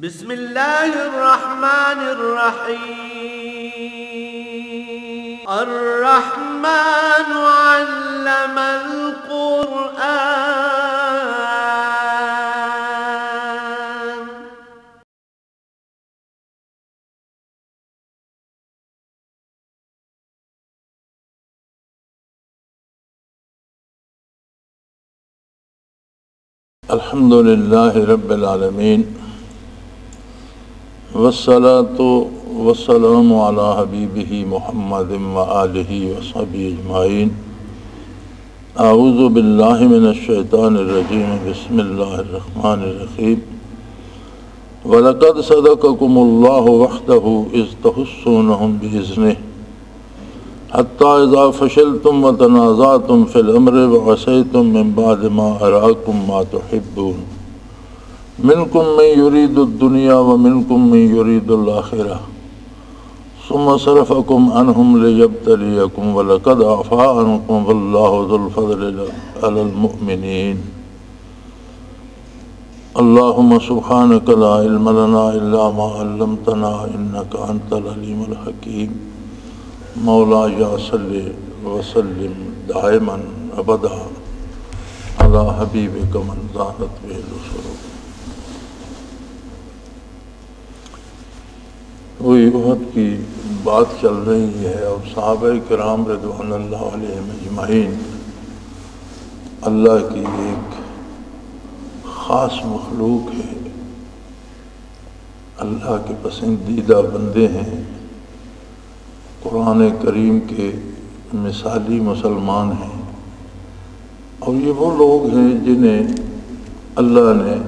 بسم اللہ الرحمن الرحیم الرحمن علم القرآن الحمد للہ رب العالمین والصلاة والسلام علی حبیبہ محمد وآلہ وصحبہ اجمعین۔ اعوذ باللہ من الشیطان الرجیم، بسم اللہ الرحمن الرحیم۔ وَلَقَدْ صَدَقَكُمُ اللَّهُ وَحْدَهُ إِذْ تَحُسُّونَهُم بِإِذْنِهِ حَتَّى إِذَا فَشِلْتُمْ وَتَنَازَعْتُمْ فِي الْأَمْرِ وَعَصَيْتُمْ مِنْ بَعْدِ مَا أَرَاكُمْ مَا تُحِبُّونَ منکم من یرید الدنیا ومنکم من یرید الآخرہ ثم صرفکم عنہم لیبتلیکم ولقد عفا عنکم واللہ ذو الفضل علی المؤمنین۔ اللہم سبحانک لا علم لنا الا ما علمتنا انک انت العلیم الحکیم۔ مولایا صلی وسلم دائما ابدا علی حبیبک من زانت بہ السرور۔ وہی احد کی بات چل رہی ہے اور صحابہ کرام رضوان اللہ علیہم اجمعین اللہ کی ایک خاص مخلوق ہے، اللہ کے پسندیدہ بندے ہیں، قرآن کریم کے مثالی مسلمان ہیں، اور یہ وہ لوگ ہیں جنہیں اللہ نے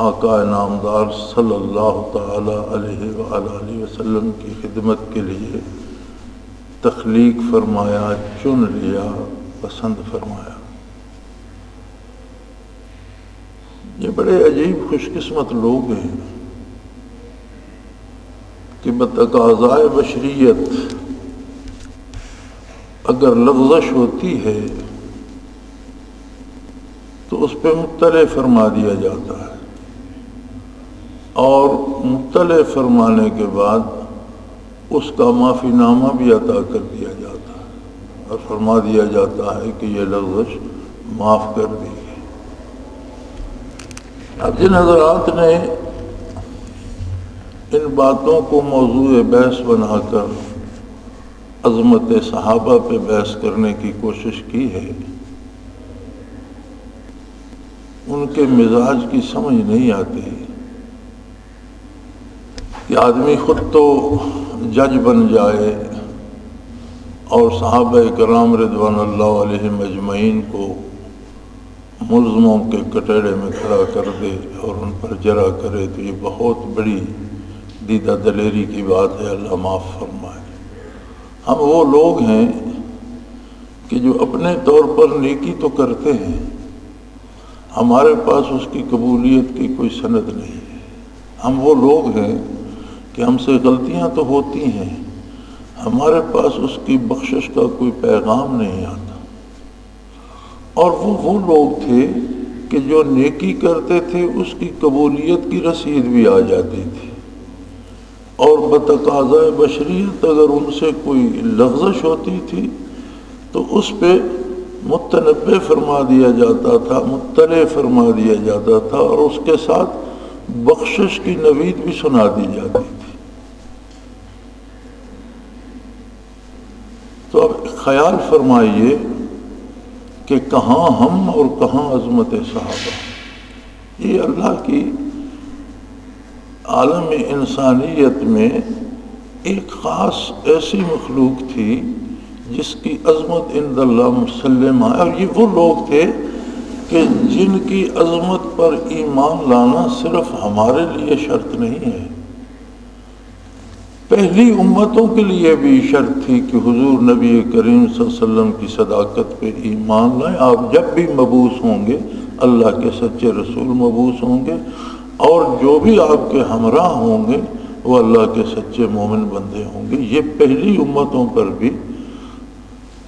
آقا نامدار صلی اللہ تعالی علیہ وآلہ وسلم کی خدمت کے لیے تخلیق فرمایا، چن لیا، پسند فرمایا۔ یہ بڑے عجیب خوش قسمت لوگ ہیں کہ بتقاضائے بشریت اگر لغزش ہوتی ہے تو اس پہ مطلع فرما دیا جاتا ہے، اور مطلع فرمانے کے بعد اس کا معافی نامہ بھی عطا کر دیا جاتا ہے اور فرما دیا جاتا ہے کہ یہ لغزش معاف کر دی گئی۔ اب جن حضرات نے ان باتوں کو موضوع بحث بنا کر عظمت صحابہ پہ بحث کرنے کی کوشش کی ہے، ان کے مزاج کی سمجھ نہیں آتی کہ آدمی خود تو جج بن جائے اور صحابہ کرام رضوان اللہ علیہم اجمعین کو ملزموں کے کٹڑے میں کھڑا کر دے اور ان پر جرح کرے، تو یہ بہت بڑی دیدہ دلیری کی بات ہے، اللہ معاف فرمائے۔ ہم وہ لوگ ہیں کہ جو اپنے طور پر نیکی تو کرتے ہیں، ہمارے پاس اس کی قبولیت کی کوئی سند نہیں ہے۔ ہم وہ لوگ ہیں کہ ہم سے غلطیاں تو ہوتی ہیں، ہمارے پاس اس کی بخشش کا کوئی پیغام نہیں آتا۔ اور وہ لوگ تھے کہ جو نیکی کرتے تھے اس کی قبولیت کی رسید بھی آ جاتی تھی، اور بتقاضۂ بشریت اگر ان سے کوئی لغزش ہوتی تھی تو اس پہ متنبع فرما دیا جاتا تھا، مطلع فرما دیا جاتا تھا، اور اس کے ساتھ بخشش کی نوید بھی سنا دی جاتی تھی۔ تو اب خیال فرمائیے کہ کہاں ہم اور کہاں عظمت صحابہ۔ یہ اللہ کی عالم انسانیت میں ایک خاص ایسی مخلوق تھی جس کی عظمت عند اللہ مسلم ہے، اور یہ وہ لوگ تھے کہ جن کی عظمت پر ایمان لانا صرف ہمارے لیے شرط نہیں ہے، پہلی امتوں کے لیے بھی شرط تھی کہ حضور نبی کریم صلی اللہ علیہ وسلم کی صداقت پہ ایمان لائیں۔ آپ جب بھی مبعوث ہوں گے اللہ کے سچے رسول مبعوث ہوں گے، اور جو بھی آپ کے ہمراہ ہوں گے وہ اللہ کے سچے مومن بندے ہوں گے۔ یہ پہلی امتوں پر بھی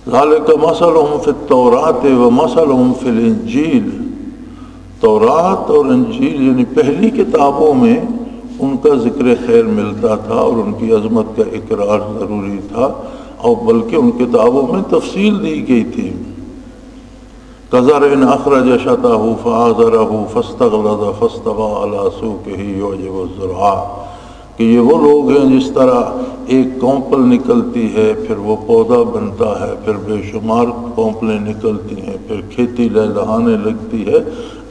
ذالک مثلہم فی التوراۃ ومثلہم فی الانجیل، تورات اور انجیل یعنی پہلی کتابوں میں ان کا ذکر خیر ملتا تھا اور ان کی عظمت کا اقرار ضروری تھا، اور بلکہ ان کتابوں میں تفصیل دی گئی تھی۔ كزرع أخرج شطأه فآزره فاستغلظ فاستوى على سوقه يعجب الزراع، کہ یہ وہ لوگ ہیں جس طرح ایک کونپل نکلتی ہے پھر وہ پودا بنتا ہے، پھر بے شمار کونپلیں نکلتی ہیں، پھر کھیتی لہلہانے لگتی ہے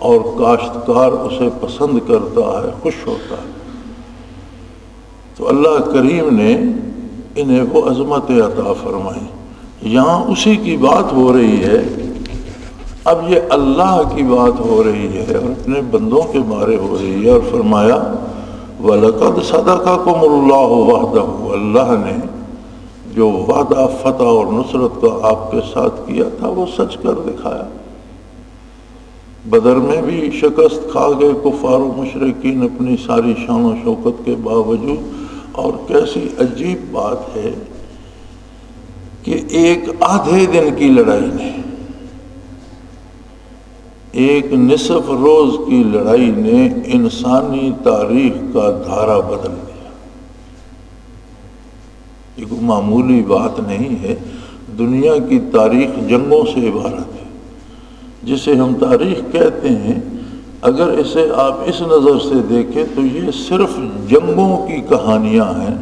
اور کاشتکار اسے پسند کرتا ہے، خوش ہوتا ہے۔ تو اللہ کریم نے انہیں وہ عظمت عطا فرمائی۔ یہاں اسی کی بات ہو رہی ہے، اب یہ اللہ کی بات ہو رہی ہے اور اپنے بندوں کے بارے ہو رہی ہے، اور فرمایا وَلَقَدْ صَدَقَكُمُ اللَّهُ وَعْدَهُ، اللہ نے جو وعدہ فتح اور نصرت کا آپ کے ساتھ کیا تھا وہ سچ کر دکھایا۔ بدر میں بھی شکست کھا گئے کفار و مشرکین اپنی ساری شان و شوکت کے باوجود، اور کیسی عجیب بات ہے کہ ایک آدھے دن کی لڑائی نے، ایک نصف روز کی لڑائی نے انسانی تاریخ کا دھارا بدل دیا۔ یہ کوئی معمولی بات نہیں ہے، دنیا کی تاریخ جنگوں سے عبارت ہے۔ جسے ہم تاریخ کہتے ہیں، اگر اسے آپ اس نظر سے دیکھیں تو یہ صرف جنگوں کی کہانیاں ہیں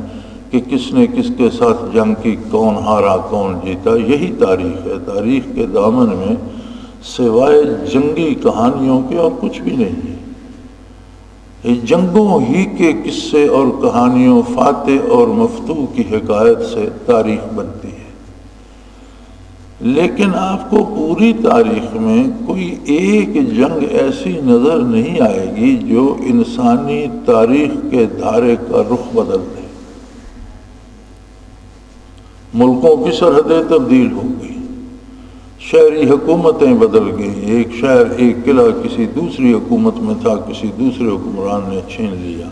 کہ کس نے کس کے ساتھ جنگ کی، کون ہارا کون جیتا، یہی تاریخ ہے۔ تاریخ کے دامن میں سوائے جنگی کہانیوں کے اور کچھ بھی نہیں ہے۔ یہ جنگوں ہی کے قصے اور کہانیوں، فاتح اور مفتوح کی حکایت سے تاریخ بنتی ہے۔ لیکن آپ کو پوری تاریخ میں کوئی ایک جنگ ایسی نظر نہیں آئے گی جو انسانی تاریخ کے دھارے کا رخ بدل دے۔ ملکوں کی سرحدیں تبدیل ہو گئی، شہری حکومتیں بدل گئیں، ایک شہر ایک قلعہ کسی دوسری حکومت میں تھا، کسی دوسرے حکمران نے چھین لیا۔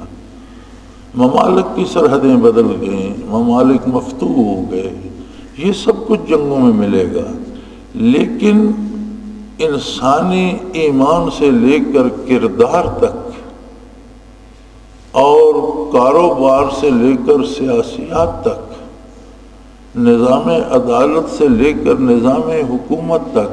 ممالک کی سرحدیں بدل گئیں، ممالک مفتوح ہو گئے۔ یہ سب کچھ جنگوں میں ملے گا، لیکن انسانی ایمان سے لے کر کردار تک اور کاروبار سے لے کر سیاسیات تک، نظام عدالت سے لے کر نظام حکومت تک،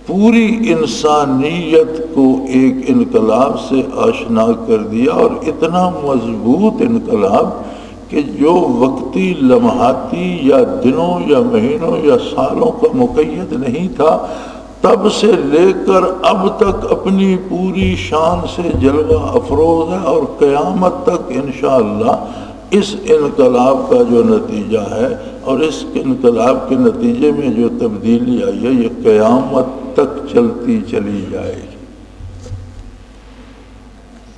پوری انسانیت کو ایک انقلاب سے آشنا کر دیا، اور اتنا مضبوط انقلاب کہ جو وقتی لمحاتی یا دنوں یا مہینوں یا سالوں کا مقید نہیں تھا، تب سے لے کر اب تک اپنی پوری شان سے جلوہ افروز ہے، اور قیامت تک انشاءاللہ اس انقلاب کا جو نتیجہ ہے اور اس انقلاب کے نتیجے میں جو تبدیلی آئی ہے، یہ قیامت تک چلتی چلی جائے گی۔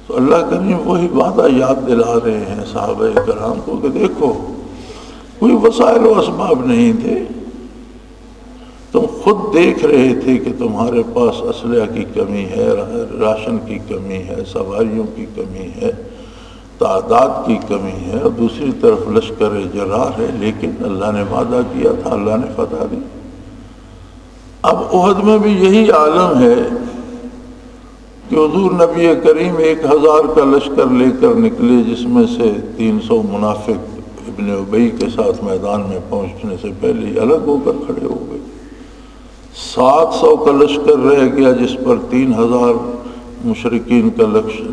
تو اللہ کریم وہی وعدہ یاد دلا رہے ہیں صحابہ کرام کو کہ دیکھو، کوئی وسائل و اسباب نہیں تھے، تم خود دیکھ رہے تھے کہ تمہارے پاس اسلحہ کی کمی ہے، راشن کی کمی ہے، سواریوں کی کمی ہے، تعداد کی کمی ہے، اور دوسری طرف لشکر جرار ہے، لیکن اللہ نے وعدہ کیا تھا، اللہ نے فتح دی۔ اب احد میں بھی یہی عالم ہے کہ حضور نبی کریم 1000 کا لشکر لے کر نکلے، جس میں سے 300 منافق ابن ابی کے ساتھ میدان میں پہنچنے سے پہلے ہی الگ ہو کر کھڑے ہو گئے۔ 700 کا لشکر رہ گیا، جس پر 3000 مشرکین کا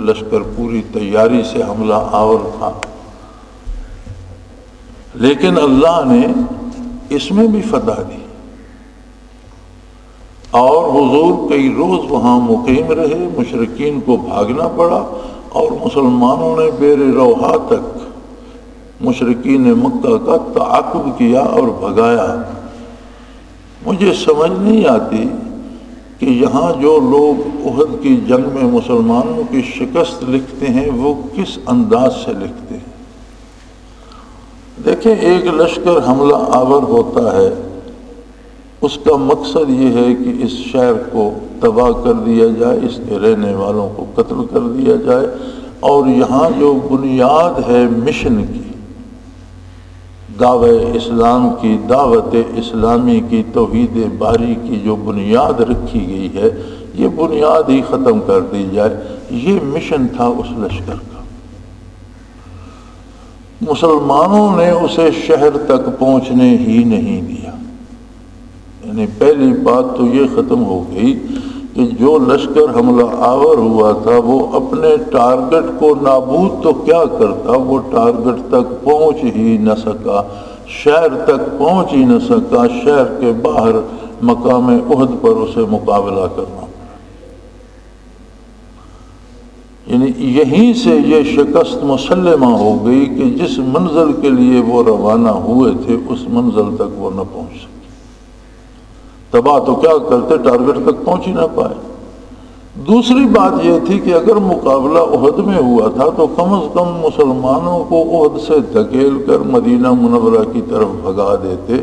لشکر پوری تیاری سے حملہ آور تھا، لیکن اللہ نے اس میں بھی فتح دی، اور حضور کئی روز وہاں مقیم رہے، مشرکین کو بھاگنا پڑا، اور مسلمانوں نے بیر روحا تک مشرکین مکہ کا تعاقب کیا اور بھگایا۔ مجھے سمجھ نہیں آتی کہ یہاں جو لوگ احد کی جنگ میں مسلمانوں کی شکست لکھتے ہیں وہ کس انداز سے لکھتے ہیں۔ دیکھیں، ایک لشکر حملہ آور ہوتا ہے، اس کا مقصد یہ ہے کہ اس شہر کو تباہ کر دیا جائے، اس کے رہنے والوں کو قتل کر دیا جائے، اور یہاں جو بنیاد ہے مشن کی، دعوت اسلام کی، دعوت اسلامی کی، توحید باری کی جو بنیاد رکھی گئی ہے، یہ بنیاد ہی ختم کر دی جائے۔ یہ مشن تھا اس لشکر کا۔ مسلمانوں نے اسے شہر تک پہنچنے ہی نہیں دیا۔ یعنی پہلی بات تو یہ ختم ہو گئی کہ جو لشکر حملہ آور ہوا تھا وہ اپنے ٹارگٹ کو نابود تو کیا کرتا، وہ ٹارگٹ تک پہنچ ہی نہ سکا، شہر تک پہنچ ہی نہ سکا، شہر کے باہر مقام احد پر اسے مقابلہ کرنا پڑا۔ یعنی یہیں سے یہ شکست مسلمہ ہو گئی کہ جس منزل کے لیے وہ روانہ ہوئے تھے اس منزل تک وہ نہ پہنچ سکے۔ تباہ تو کیا کرتے، ٹارگٹ تک پہنچ ہی نہ پائے۔ دوسری بات یہ تھی کہ اگر مقابلہ احد میں ہوا تھا تو کم از کم مسلمانوں کو احد سے دھکیل کر مدینہ منورہ کی طرف بھگا دیتے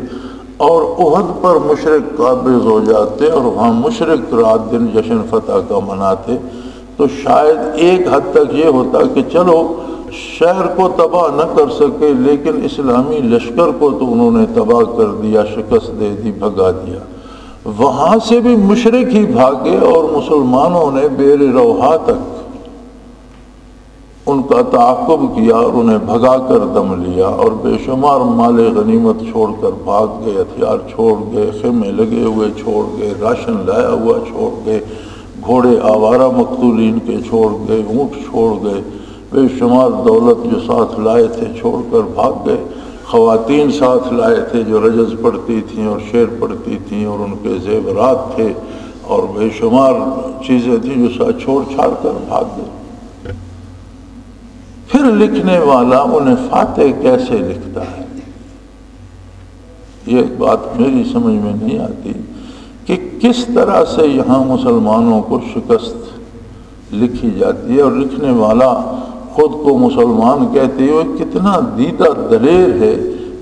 اور احد پر مشرک قابض ہو جاتے اور وہاں مشرک رات دن جشن فتح کا مناتے، تو شاید ایک حد تک یہ ہوتا کہ چلو شہر کو تباہ نہ کر سکے لیکن اسلامی لشکر کو تو انہوں نے تباہ کر دیا، شکست دے دی، بھگا دیا۔ وہاں سے بھی مشرک ہی بھاگے اور مسلمانوں نے بیر روحا تک ان کا تعاقب کیا اور انہیں بھگا کر دم لیا اور بے شمار مال غنیمت چھوڑ کر بھاگ گئے، ہتھیار چھوڑ گئے، خیمے لگے ہوئے چھوڑ گئے، راشن لایا ہوا چھوڑ گئے، گھوڑے آوارہ مقتولین کے چھوڑ گئے، اونٹ چھوڑ گئے، بے شمار دولت جو ساتھ لائے تھے چھوڑ کر بھاگ گئے، خواتین ساتھ لائے تھے جو رجز پڑتی تھیں اور شعر پڑتی تھیں اور ان کے زیورات تھے اور بے شمار چیزیں تھیں جو ساتھ چھوڑ چھاڑ کر بھاگ گئے۔ پھر لکھنے والا انہیں فاتح کیسے لکھتا ہے؟ یہ بات میری سمجھ میں نہیں آتی کہ کس طرح سے یہاں مسلمانوں کو شکست لکھی جاتی ہے اور لکھنے والا خود کو مسلمان کہتے ہوئے کتنا دیدہ دلیر ہے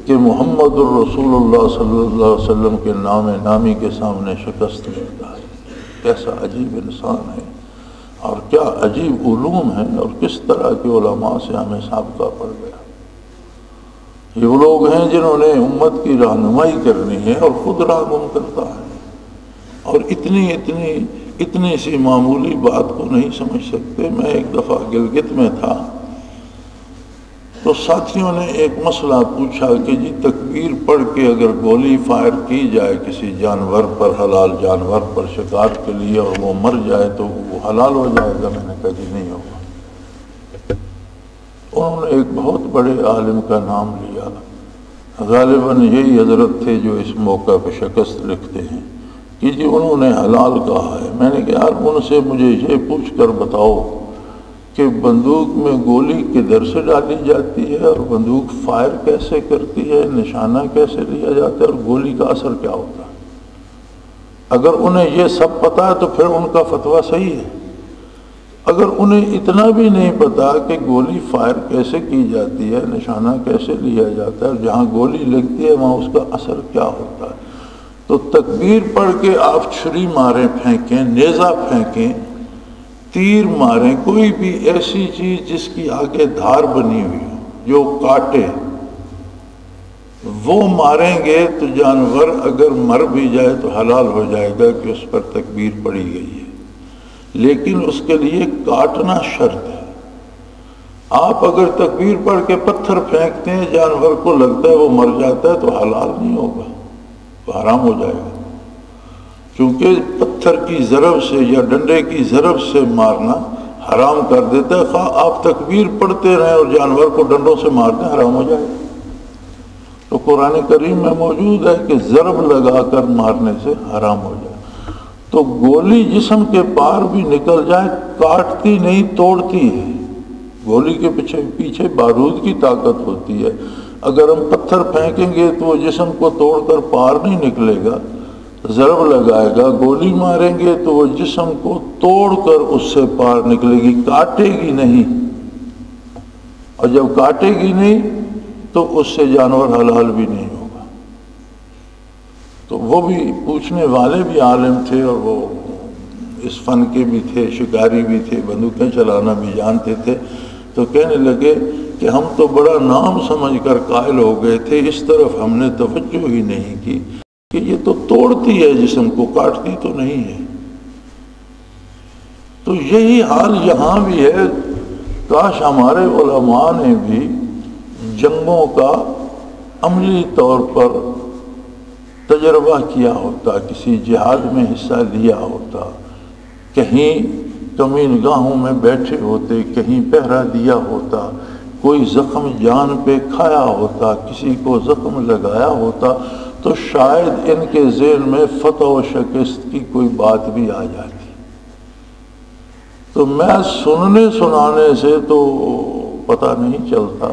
کہ محمد الرسول اللہ صلی اللہ علیہ وسلم کے نام نامی کے سامنے شکست ملتا ہے۔ کیسا عجیب انسان ہے اور کیا عجیب علوم ہیں اور کس طرح کے علماء سے ہمیں سابقہ پڑ گیا۔ یہ وہ لوگ ہیں جنہوں نے امت کی رہنمائی کرنی ہے اور خود راہنم کرتا ہے اور اتنی سی معمولی بات کو نہیں سمجھ سکتے۔ میں ایک دفعہ گلگت میں تھا تو ساتھیوں نے ایک مسئلہ پوچھا کہ جی تکبیر پڑھ کے اگر گولی فائر کی جائے کسی جانور پر، حلال جانور پر شکار کے لیے اور وہ مر جائے تو وہ حلال ہو جائے گا؟ میں نے کہا جی نہیں ہوگا۔ انہوں نے ایک بہت بڑے عالم کا نام لیا، غالباً یہی حضرت تھے جو اس موقع پہ شکست لکھتے ہیں کہ جی انہوں نے حلال کہا ہے۔ میں نے کہا یار ان سے مجھے یہ پوچھ کر بتاؤ کہ بندوق میں گولی کدھر سے ڈالی جاتی ہے اور بندوق فائر کیسے کرتی ہے، نشانہ کیسے لیا جاتا ہے اور گولی کا اثر کیا ہوتا ہے۔ اگر انہیں یہ سب پتا ہے تو پھر ان کا فتویٰ صحیح ہے۔ اگر انہیں اتنا بھی نہیں پتا کہ گولی فائر کیسے کی جاتی ہے، نشانہ کیسے لیا جاتا ہے اور جہاں گولی لگتی ہے وہاں اس کا اثر کیا ہوتا ہے، تو تکبیر پڑھ کے آپ چھری ماریں، پھینکیں، نیزہ پھینکیں، تیر ماریں، کوئی بھی ایسی چیز جس کی آگے دھار بنی ہوئی ہو جو کاٹے، وہ ماریں گے تو جانور اگر مر بھی جائے تو حلال ہو جائے گا کہ اس پر تکبیر پڑھی گئی ہے، لیکن اس کے لیے کاٹنا شرط ہے۔ آپ اگر تکبیر پڑھ کے پتھر پھینکتے ہیں، جانور کو لگتا ہے وہ مر جاتا ہے تو حلال نہیں ہوگا، وہ حرام ہو جائے گا، کیونکہ پتھر کی ضرب سے یا ڈنڈے کی ضرب سے مارنا حرام کر دیتا ہے۔ خواہ آپ تکبیر پڑھتے رہیں اور جانور کو ڈنڈوں سے مار دیں، حرام ہو جائے گا۔ تو قرآن کریم میں موجود ہے کہ ضرب لگا کر مارنے سے حرام ہو جائے۔ تو گولی جسم کے پار بھی نکل جائے کاٹتی نہیں، توڑتی ہے۔ گولی کے پیچھے بارود کی طاقت ہوتی ہے۔ اگر ہم پتھر پھینکیں گے تو وہ جسم کو توڑ کر پار نہیں نکلے گا، ضرب لگائے گا۔ گولی ماریں گے تو وہ جسم کو توڑ کر اس سے پار نکلے گی، کاٹے گی نہیں، اور جب کاٹے گی نہیں تو اس سے جانور حلال بھی نہیں ہوگا۔ تو وہ بھی پوچھنے والے بھی عالم تھے اور وہ اس فن کے بھی تھے، شکاری بھی تھے، بندوقیں چلانا بھی جانتے تھے۔ تو کہنے لگے کہ ہم تو بڑا نام سمجھ کر قائل ہو گئے تھے، اس طرف ہم نے توجہ ہی نہیں کی کہ یہ تو توڑتی ہے جسم کو، کاٹتی تو نہیں ہے۔ تو یہی حال یہاں بھی ہے۔ کاش ہمارے علماء نے بھی جنگوں کا عملی طور پر تجربہ کیا ہوتا، کسی جہاد میں حصہ لیا ہوتا، کہیں کمین گاہوں میں بیٹھے ہوتے، کہیں پہرا دیا ہوتا، کوئی زخم جان پہ کھایا ہوتا، کسی کو زخم لگایا ہوتا، تو شاید ان کے ذہن میں فتح و شکست کی کوئی بات بھی آ جاتی۔ تو میں سننے سنانے سے تو پتہ نہیں چلتا،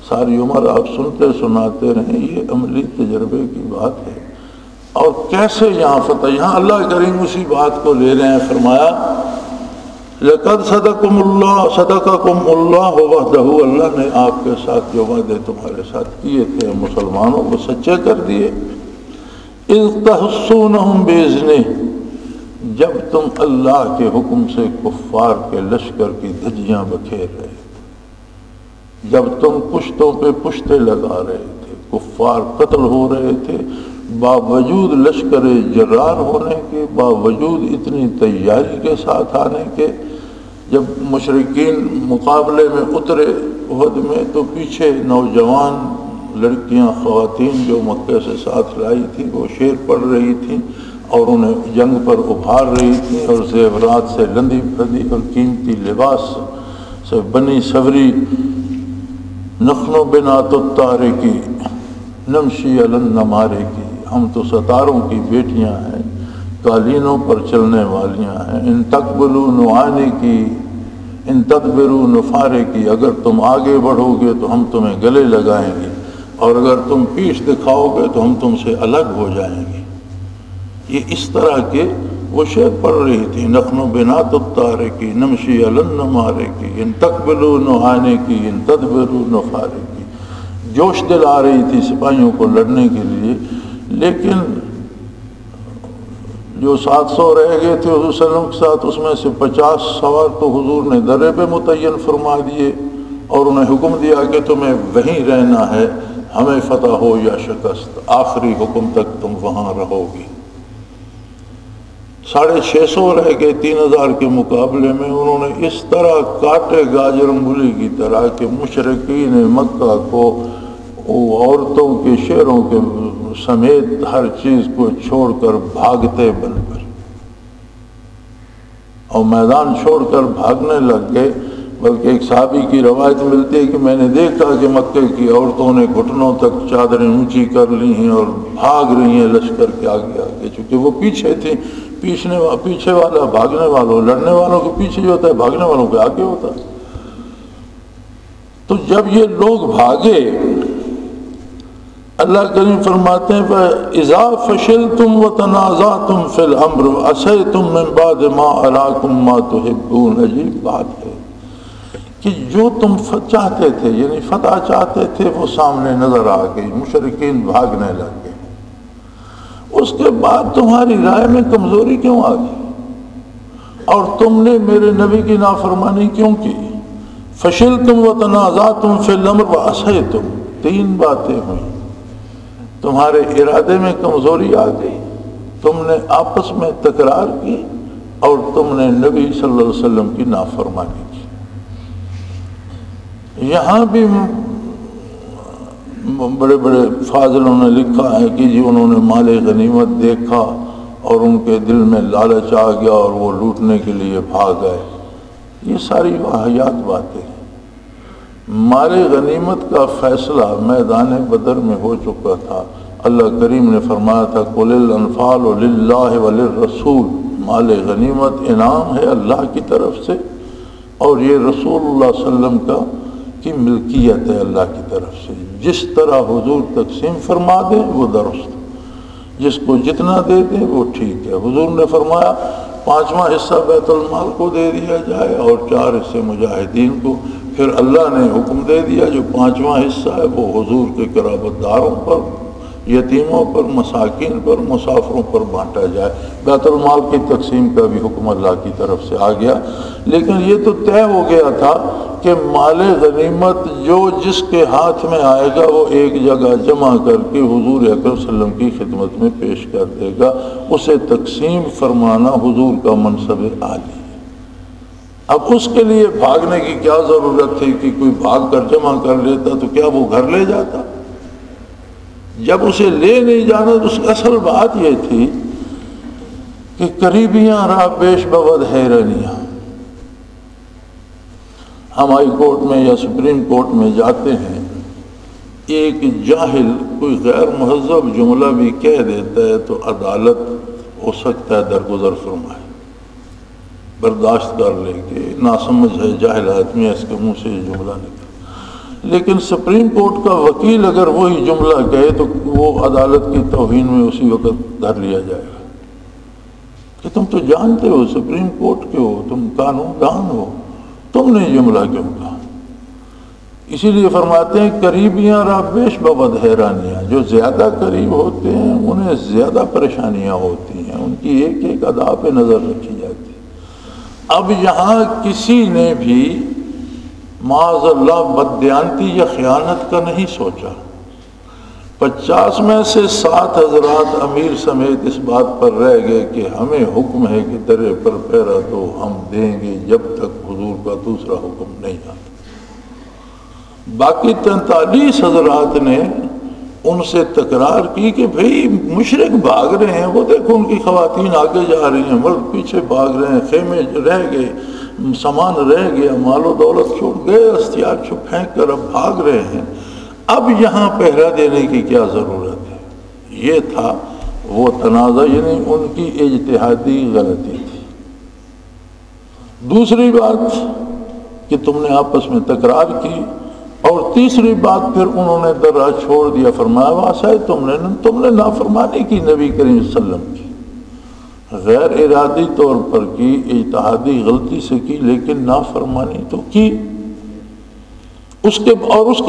ساری عمر آپ سنتے سناتے رہیں، یہ عملی تجربے کی بات ہے۔ اور کیسے یہاں فتح، یہاں اللہ کریم اسی بات کو لے رہے ہیں، فرمایا لَقَدْ صَدَقَكُمُ اللَّهُ وَعْدَهُ، اللہ نے آپ کے ساتھ جو وعدے تمہارے ساتھ کیے تھے مسلمانوں کو سچے کر دیے۔ اِذْ تَحُسُّونَهُمْ بِإِذْنِهِ، جب تم اللہ کے حکم سے کفار کے لشکر کی دھجیاں بکھیر رہے، جب تم پشتوں پہ پشتے لگا رہے تھے، کفار قتل ہو رہے تھے، باوجود لشکر جرار ہونے کے، باوجود اتنی تیاری کے ساتھ آنے کے، جب مشرکین مقابلے میں اترے احد میں تو پیچھے نوجوان لڑکیاں خواتین جو مکے سے ساتھ لائی تھیں وہ شعر پڑھ رہی تھیں اور انہیں جنگ پر ابھار رہی تھیں، اور زیورات سے لندی پھندی اور قیمتی لباس سے بنی سوری، نخن و بنات الطارے کی نمشی علن نمارے کی، ہم تو ستاروں کی بیٹیاں ہیں، قالینوں پر چلنے والیاں ہیں، ان تقبلوا نعانے کی، ان تدبروا نفارے کی، اگر تم آگے بڑھو گے تو ہم تمہیں گلے لگائیں گے، اور اگر تم پیٹھ دکھاؤ گے تو ہم تم سے الگ ہو جائیں گے۔ یہ اس طرح کے وہ شعر پڑھ رہی تھی، نخن و بنات الطارے کی نمشی علن نمارے کی، ان تقبلوا نعانے کی، ان تدبروا نفارے کی، جوش دل آ رہی تھی سپاہیوں کو لڑنے کے لیے۔ لیکن جو 700 رہ گئے تھے حضور صلی اللہ علیہ وسلم کے ساتھ، اس میں سے 50 سوار تو حضور نے درے پہ متعین فرما دیے اور انہیں حکم دیا کہ تمہیں وہیں رہنا ہے، ہمیں فتح ہو یا شکست، آخری حکم تک تم وہاں رہو گی۔ 650 رہ گئے 3000 کے مقابلے میں، انہوں نے اس طرح کاٹے گاجر مولی کی طرح کہ مشرکین مکہ کو عورتوں کے شیروں کے سمیت ہر چیز کو چھوڑ کر بھاگتے بن کر، اور میدان چھوڑ کر بھاگنے لگ گئے۔ بلکہ ایک صحابی کی روایت ملتی ہے کہ میں نے دیکھا کہ مکے کی عورتوں نے گھٹنوں تک چادریں اونچی کر لی ہیں اور بھاگ رہی ہیں لشکر کے آگے آگے، چونکہ وہ پیچھے تھیں۔ پیچھے والا بھاگنے والوں، لڑنے والوں کے پیچھے جو ہوتا ہے، بھاگنے والوں کے آگے ہوتا ہے۔ تو جب یہ لوگ بھاگے، اللہ کریم فرماتے ہیں فَإِذَا فَشِلْتُمْ وَتَنَازَعْتُمْ فِي الْأَمْرِ وَعَصَيْتُمْ مِنْ بَعْدِ مَا أَرَاكُمْ مَا تُحِبُّونَ۔ عجیب بات ہے کہ جو تم چاہتے تھے، یعنی فتح چاہتے تھے، وہ سامنے نظر آ گئی، مشرکین بھاگنے لگ گئے، اس کے بعد تمہاری رائے میں کمزوری کیوں آ گئی اور تم نے میرے نبی کی نافرمانی کیوں کی؟ فَشِلْتُمْ وَتَنَازَعْتُمْ فِي الْأَمْرِ وَعَصَيْتُمْ، 3 باتیں ہوئیں۔ تمہارے ارادے میں کمزوری آ گئی، تم نے آپس میں تکرار کی، اور تم نے نبی صلی اللہ علیہ وسلم کی نافرمانی کی۔ یہاں بھی بڑے بڑے فاضلوں نے لکھا ہے کہ جی انہوں نے مال غنیمت دیکھا اور ان کے دل میں لالچ آ گیا اور وہ لوٹنے کے لیے بھاگ گئے۔ یہ ساری واہیات باتیں ہیں۔ مال غنیمت کا فیصلہ میدان بدر میں ہو چکا تھا۔ اللہ کریم نے فرمایا تھا قُلِ الْأَنْفَالُ لِلَّهِ وَلِلرَّسُولِ، مال غنیمت انعام ہے اللہ کی طرف سے اور یہ رسول اللہ صلی اللہ علیہ وسلم کی ملکیت ہے اللہ کی طرف سے۔ جس طرح حضور تقسیم فرما دیں وہ درست، جس کو جتنا دے دیں وہ ٹھیک ہے۔ حضور نے فرمایا 5واں حصہ بیت المال کو دے دیا جائے اور 4 حصے مجاہدین کو۔ پھر اللہ نے حکم دے دیا جو 5واں حصہ ہے وہ حضور کے قرابت داروں پر، یتیموں پر، مساکین پر، مسافروں پر بانٹا جائے۔ بیت المال کی تقسیم کا بھی حکم اللہ کی طرف سے آ گیا، لیکن یہ تو طے ہو گیا تھا کہ مال غنیمت جو جس کے ہاتھ میں آئے گا وہ ایک جگہ جمع کر کے حضور اکرم صلی اللہ علیہ وسلم کی خدمت میں پیش کر دے گا۔ اسے تقسیم فرمانا حضور کا منصب عالی ہے۔ اب اس کے لیے بھاگنے کی کیا ضرورت تھی کہ کوئی بھاگ کر جمع کر لیتا تو کیا وہ گھر لے جاتا؟ جب اسے لے نہیں جانا تو اس کی اصل بات یہ تھی کہ قریبیاں را پیش بود حیرانیاں. ہم ہائی کورٹ میں یا سپریم کورٹ میں جاتے ہیں، ایک جاہل کوئی غیر مہذب جملہ بھی کہہ دیتا ہے تو عدالت ہو سکتا ہے درگزر فرمائے، برداشت کر لے کہ ناسمجھ ہے، جاہل آدمی ہے، اس کے منہ سے یہ جملہ نکلا. لیکن سپریم کورٹ کا وکیل اگر وہی جملہ کہے تو وہ عدالت کی توہین میں اسی وقت دھر لیا جائے گا کہ تم تو جانتے ہو سپریم کورٹ کے ہو، تم قانون دان ہو، تم نے جملہ کیوں کہا؟ اسی لیے فرماتے ہیں قریبیاں را بیش بود حیرانیاں. جو زیادہ قریب ہوتے ہیں انہیں زیادہ پریشانیاں ہوتی ہیں، ان کی ایک ایک ادا پہ نظر رکھی جاتی ہے. اب یہاں کسی نے بھی معاذ اللہ بددیانتی یا خیانت کا نہیں سوچا. 50 میں سے 7 حضرات امیر سمیت اس بات پر رہ گئے کہ ہمیں حکم ہے کہ درے پر پہرا تو ہم دیں گے جب تک حضور کا دوسرا حکم نہیں آتا. باقی 43 حضرات نے ان سے تکرار کی کہ بھئی مشرک بھاگ رہے ہیں، وہ دیکھو ان کی خواتین آگے جا رہی ہیں، مرد پیچھے بھاگ رہے ہیں، خیمے رہ گئے، سامان رہ گیا، مال و دولت چھوٹ گئے، ہتھیار چھپ پھینک کر اب بھاگ رہے ہیں. اب یہاں پہرا دینے کی کیا ضرورت ہے؟ یہ تھا وہ تنازع، یعنی ان کی اجتہادی غلطی تھی. دوسری بات کہ تم نے آپس میں تکرار کی، اور تیسری بات پھر انہوں نے درا چھوڑ دیا. فرمایا واسطے تم نے نافرمانی کی نبی کریم صلی اللہ علیہ وسلم کی، غیر ارادی طور پر کی، اجتہادی غلطی سے کی، لیکن نافرمانی تو کی. اس کے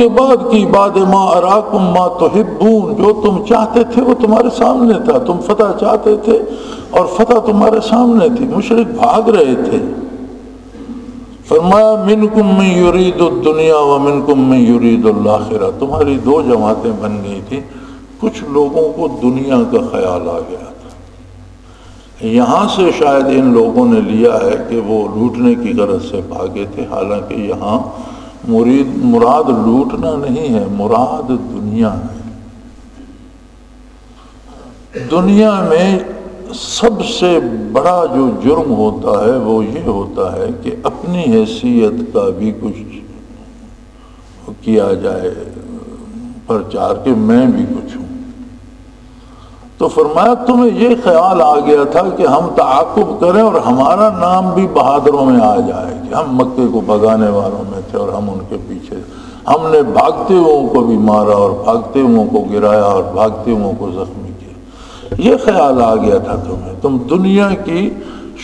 بعد کی بعد ما اراکم ما تحبون، جو تم چاہتے تھے وہ تمہارے سامنے تھا، تم فتح چاہتے تھے اور فتح تمہارے سامنے تھی، مشرک بھاگ رہے تھے. فرمایا منکم من یرید الدنیا ومنکم من یرید الاخرہ. تمہاری 2 جماعتیں بن گئی تھی، کچھ لوگوں کو دنیا کا خیال آ گیا تھا. یہاں سے شاید ان لوگوں نے لیا ہے کہ وہ لوٹنے کی غرض سے بھاگے تھے، حالانکہ یہاں مراد لوٹنا نہیں ہے، مراد دنیا ہے. دنیا میں سب سے بڑا جو جرم ہوتا ہے وہ یہ ہوتا ہے کہ اپنی حیثیت کا بھی کچھ کیا جائے پرچار کہ میں بھی کچھ ہوں. تو فرمایا تمہیں یہ خیال آ گیا تھا کہ ہم تعاقب کریں اور ہمارا نام بھی بہادروں میں آ جائے کہ ہم مکے کو بھگانے والوں میں تھے اور ہم ان کے پیچھے، ہم نے بھاگتے ہوئوں کو بھی مارا اور بھاگتے ہوئوں کو گرایا اور بھاگتے ہوئوں کو زخمی کیا. یہ خیال آ گیا تھا تمہیں، تم دنیا کی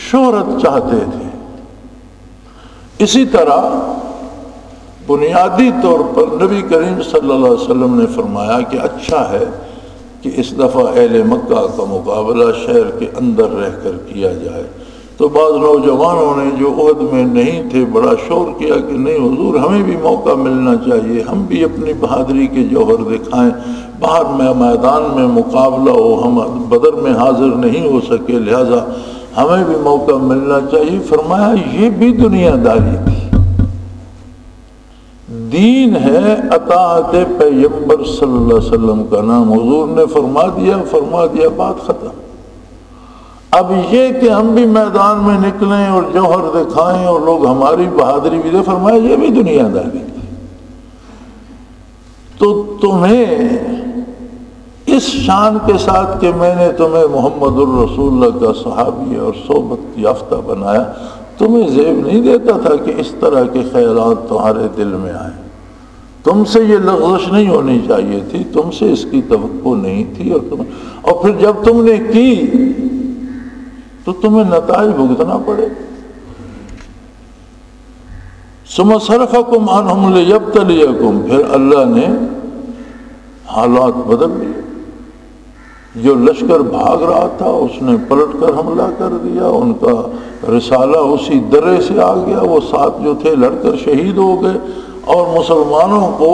شہرت چاہتے تھے. اسی طرح بنیادی طور پر نبی کریم صلی اللہ علیہ وسلم نے فرمایا کہ اچھا ہے کہ اس دفعہ اہل مکہ کا مقابلہ شہر کے اندر رہ کر کیا جائے. تو بعض نوجوانوں نے جو عہد میں نہیں تھے بڑا شور کیا کہ نہیں حضور ہمیں بھی موقع ملنا چاہیے، ہم بھی اپنی بہادری کے جوہر دکھائیں، باہر میں میدان میں مقابلہ ہو، ہم بدر میں حاضر نہیں ہو سکے لہذا ہمیں بھی موقع ملنا چاہیے. فرمایا یہ بھی دنیا داری تھی. دین ہے اطاعت پیغمبر صلی اللہ علیہ وسلم کا نام، حضور نے فرما دیا بات ختم. اب یہ کہ ہم بھی میدان میں نکلیں اور جوہر دکھائیں اور لوگ ہماری بہادری بھی دے، فرمایا یہ بھی دنیا داری تھی. تو تمہیں اس شان کے ساتھ کہ میں نے تمہیں محمد الرسول اللہ کا صحابی اور صحبت یافتہ بنایا، تمہیں زیب نہیں دیتا تھا کہ اس طرح کے خیالات تمہارے دل میں آئیں. تم سے یہ لغزش نہیں ہونی چاہیے تھی، تم سے اس کی توقع نہیں تھی، اور پھر جب تم نے کی تو تمہیں نتائج بھگتنا پڑے. ثم صرفکم عنہم لیبتلیکم، پھر اللہ نے حالات بدل دیے. جو لشکر بھاگ رہا تھا اس نے پلٹ کر حملہ کر دیا، ان کا رسالہ اسی درے سے آ گیا، وہ 7 جو تھے لڑ کر شہید ہو گئے. اور مسلمانوں کو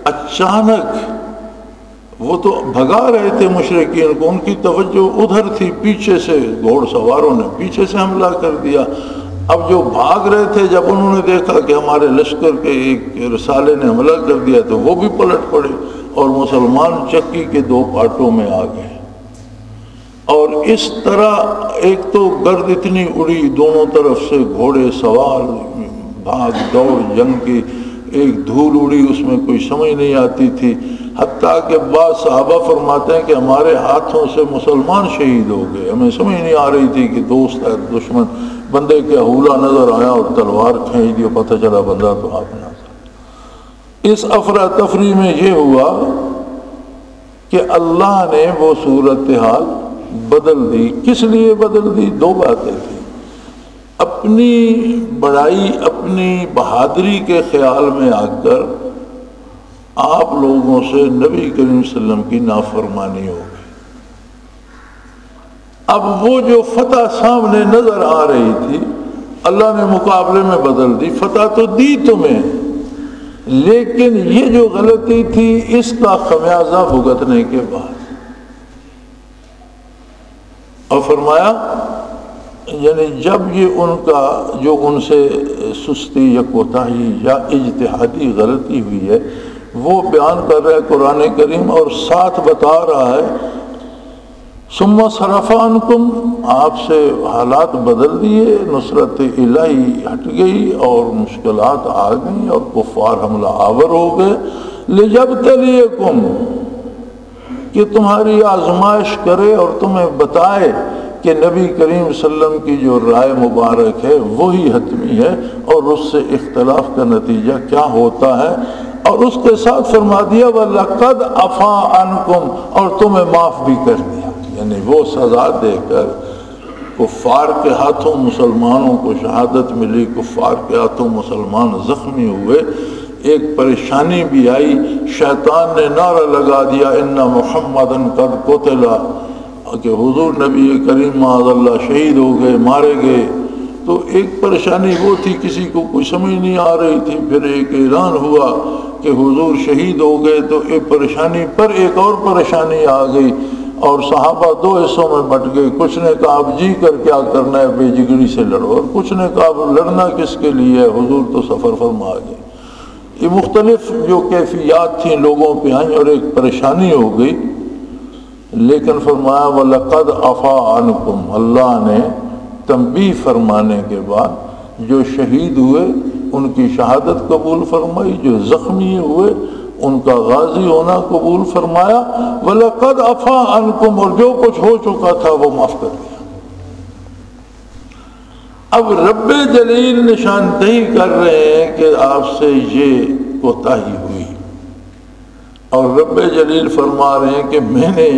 اچانک وہ تو بھگا رہے تھے مشرکین کو، ان کی توجہ ادھر تھی، پیچھے سے گھوڑ سواروں نے پیچھے سے حملہ کر دیا. اب جو بھاگ رہے تھے جب انہوں نے دیکھا کہ ہمارے لشکر کے ایک رسالے نے حملہ کر دیا تو وہ بھی پلٹ پڑے اور مسلمان چکی کے دو پارٹوں میں آ گئے. اور اس طرح ایک تو گرد اتنی اڑی دونوں طرف سے، گھوڑے سوار، بھاگ دوڑ جنگ کی، ایک دھول اڑی، اس میں کوئی سمجھ نہیں آتی تھی. حتیٰ کہ بعض صحابہ فرماتے ہیں کہ ہمارے ہاتھوں سے مسلمان شہید ہو گئے، ہمیں سمجھ نہیں آ رہی تھی کہ دوست ہے دشمن. بندے کے حولہ نظر آیا اور تلوار کھینچ دی، پتہ چلا بندہ تو آپ نہ تھا. اس افراتفری میں یہ ہوا کہ اللہ نے وہ صورتحال بدل دی. کس لیے بدل دی؟ دو باتیں تھیں. اپنی بڑائی، اپنی بہادری کے خیال میں آ کر آپ لوگوں سے نبی کریم صلی اللہ علیہ وسلم کی نافرمانی ہو گئی. اب وہ جو فتح سامنے نظر آ رہی تھی اللہ نے مقابلے میں بدل دی. فتح تو دی تمہیں، لیکن یہ جو غلطی تھی اس کا خمیازہ بھگتنے کے بعد. اور فرمایا یعنی جب یہ ان کا جو ان سے سستی یا کوتاہی یا اجتہادی غلطی ہوئی ہے وہ بیان کر رہا ہے قرآن کریم، اور ساتھ بتا رہا ہے ثم صرف عنکم، آپ سے حالات بدل دیے، نصرت الہی ہٹ گئی اور مشکلات آ گئیں اور کفار حملہ آور ہو گئے. لِيَبْتَلِيَكُمْ، کہ تمہاری آزمائش کرے اور تمہیں بتائے کہ نبی کریم صلی اللہ علیہ وسلم کی جو رائے مبارک ہے وہی حتمی ہے اور اس سے اختلاف کا نتیجہ کیا ہوتا ہے. اور اس کے ساتھ فرما دیا وَلَقَدْ عَفَا عَنْكُمْ، اور تمہیں معاف بھی کر دیا. یعنی وہ سزا دے کر کفار کے ہاتھوں مسلمانوں کو شہادت ملی، کفار کے ہاتھوں مسلمان زخمی ہوئے، ایک پریشانی بھی آئی. شیطان نے نعرہ لگا دیا ان محمدًا قد قتل، کہ حضور نبی کریم معاذ اللہ شہید ہو گئے، مارے گئے. تو ایک پریشانی وہ تھی، کسی کو کوئی سمجھ نہیں آ رہی تھی. پھر ایک اعلان ہوا کہ حضور شہید ہو گئے تو ایک پریشانی پر ایک اور پریشانی آ گئی اور صحابہ دو حصوں میں بٹ گئے. کچھ نے کہا اب جی کر کیا کرنا ہے، بے جگری سے لڑو، اور کچھ نے کہا اب لڑنا کس کے لیے ہے، حضور تو سفر فرما گئے. یہ مختلف جو کیفیات تھیں لوگوں پہ آئیں اور ایک پریشانی ہو گئی. لیکن فرمایا وَلَقَدْ عَفَا عَنْكُمْ، اللہ نے تنبیہ فرمانے کے بعد جو شہید ہوئے ان کی شہادت قبول فرمائی، جو زخمی ہوئے ان کا غازی ہونا قبول فرمایا. وَلَقَدْ عَفَا عَنْكُمْ، اور جو کچھ ہو چکا تھا وہ معاف کر دیا. اب رب جلیل نشاندہی کر رہے ہیں کہ آپ سے یہ کوتاہی ہوئی، اور رب جلیل فرما رہے ہیں کہ میں نے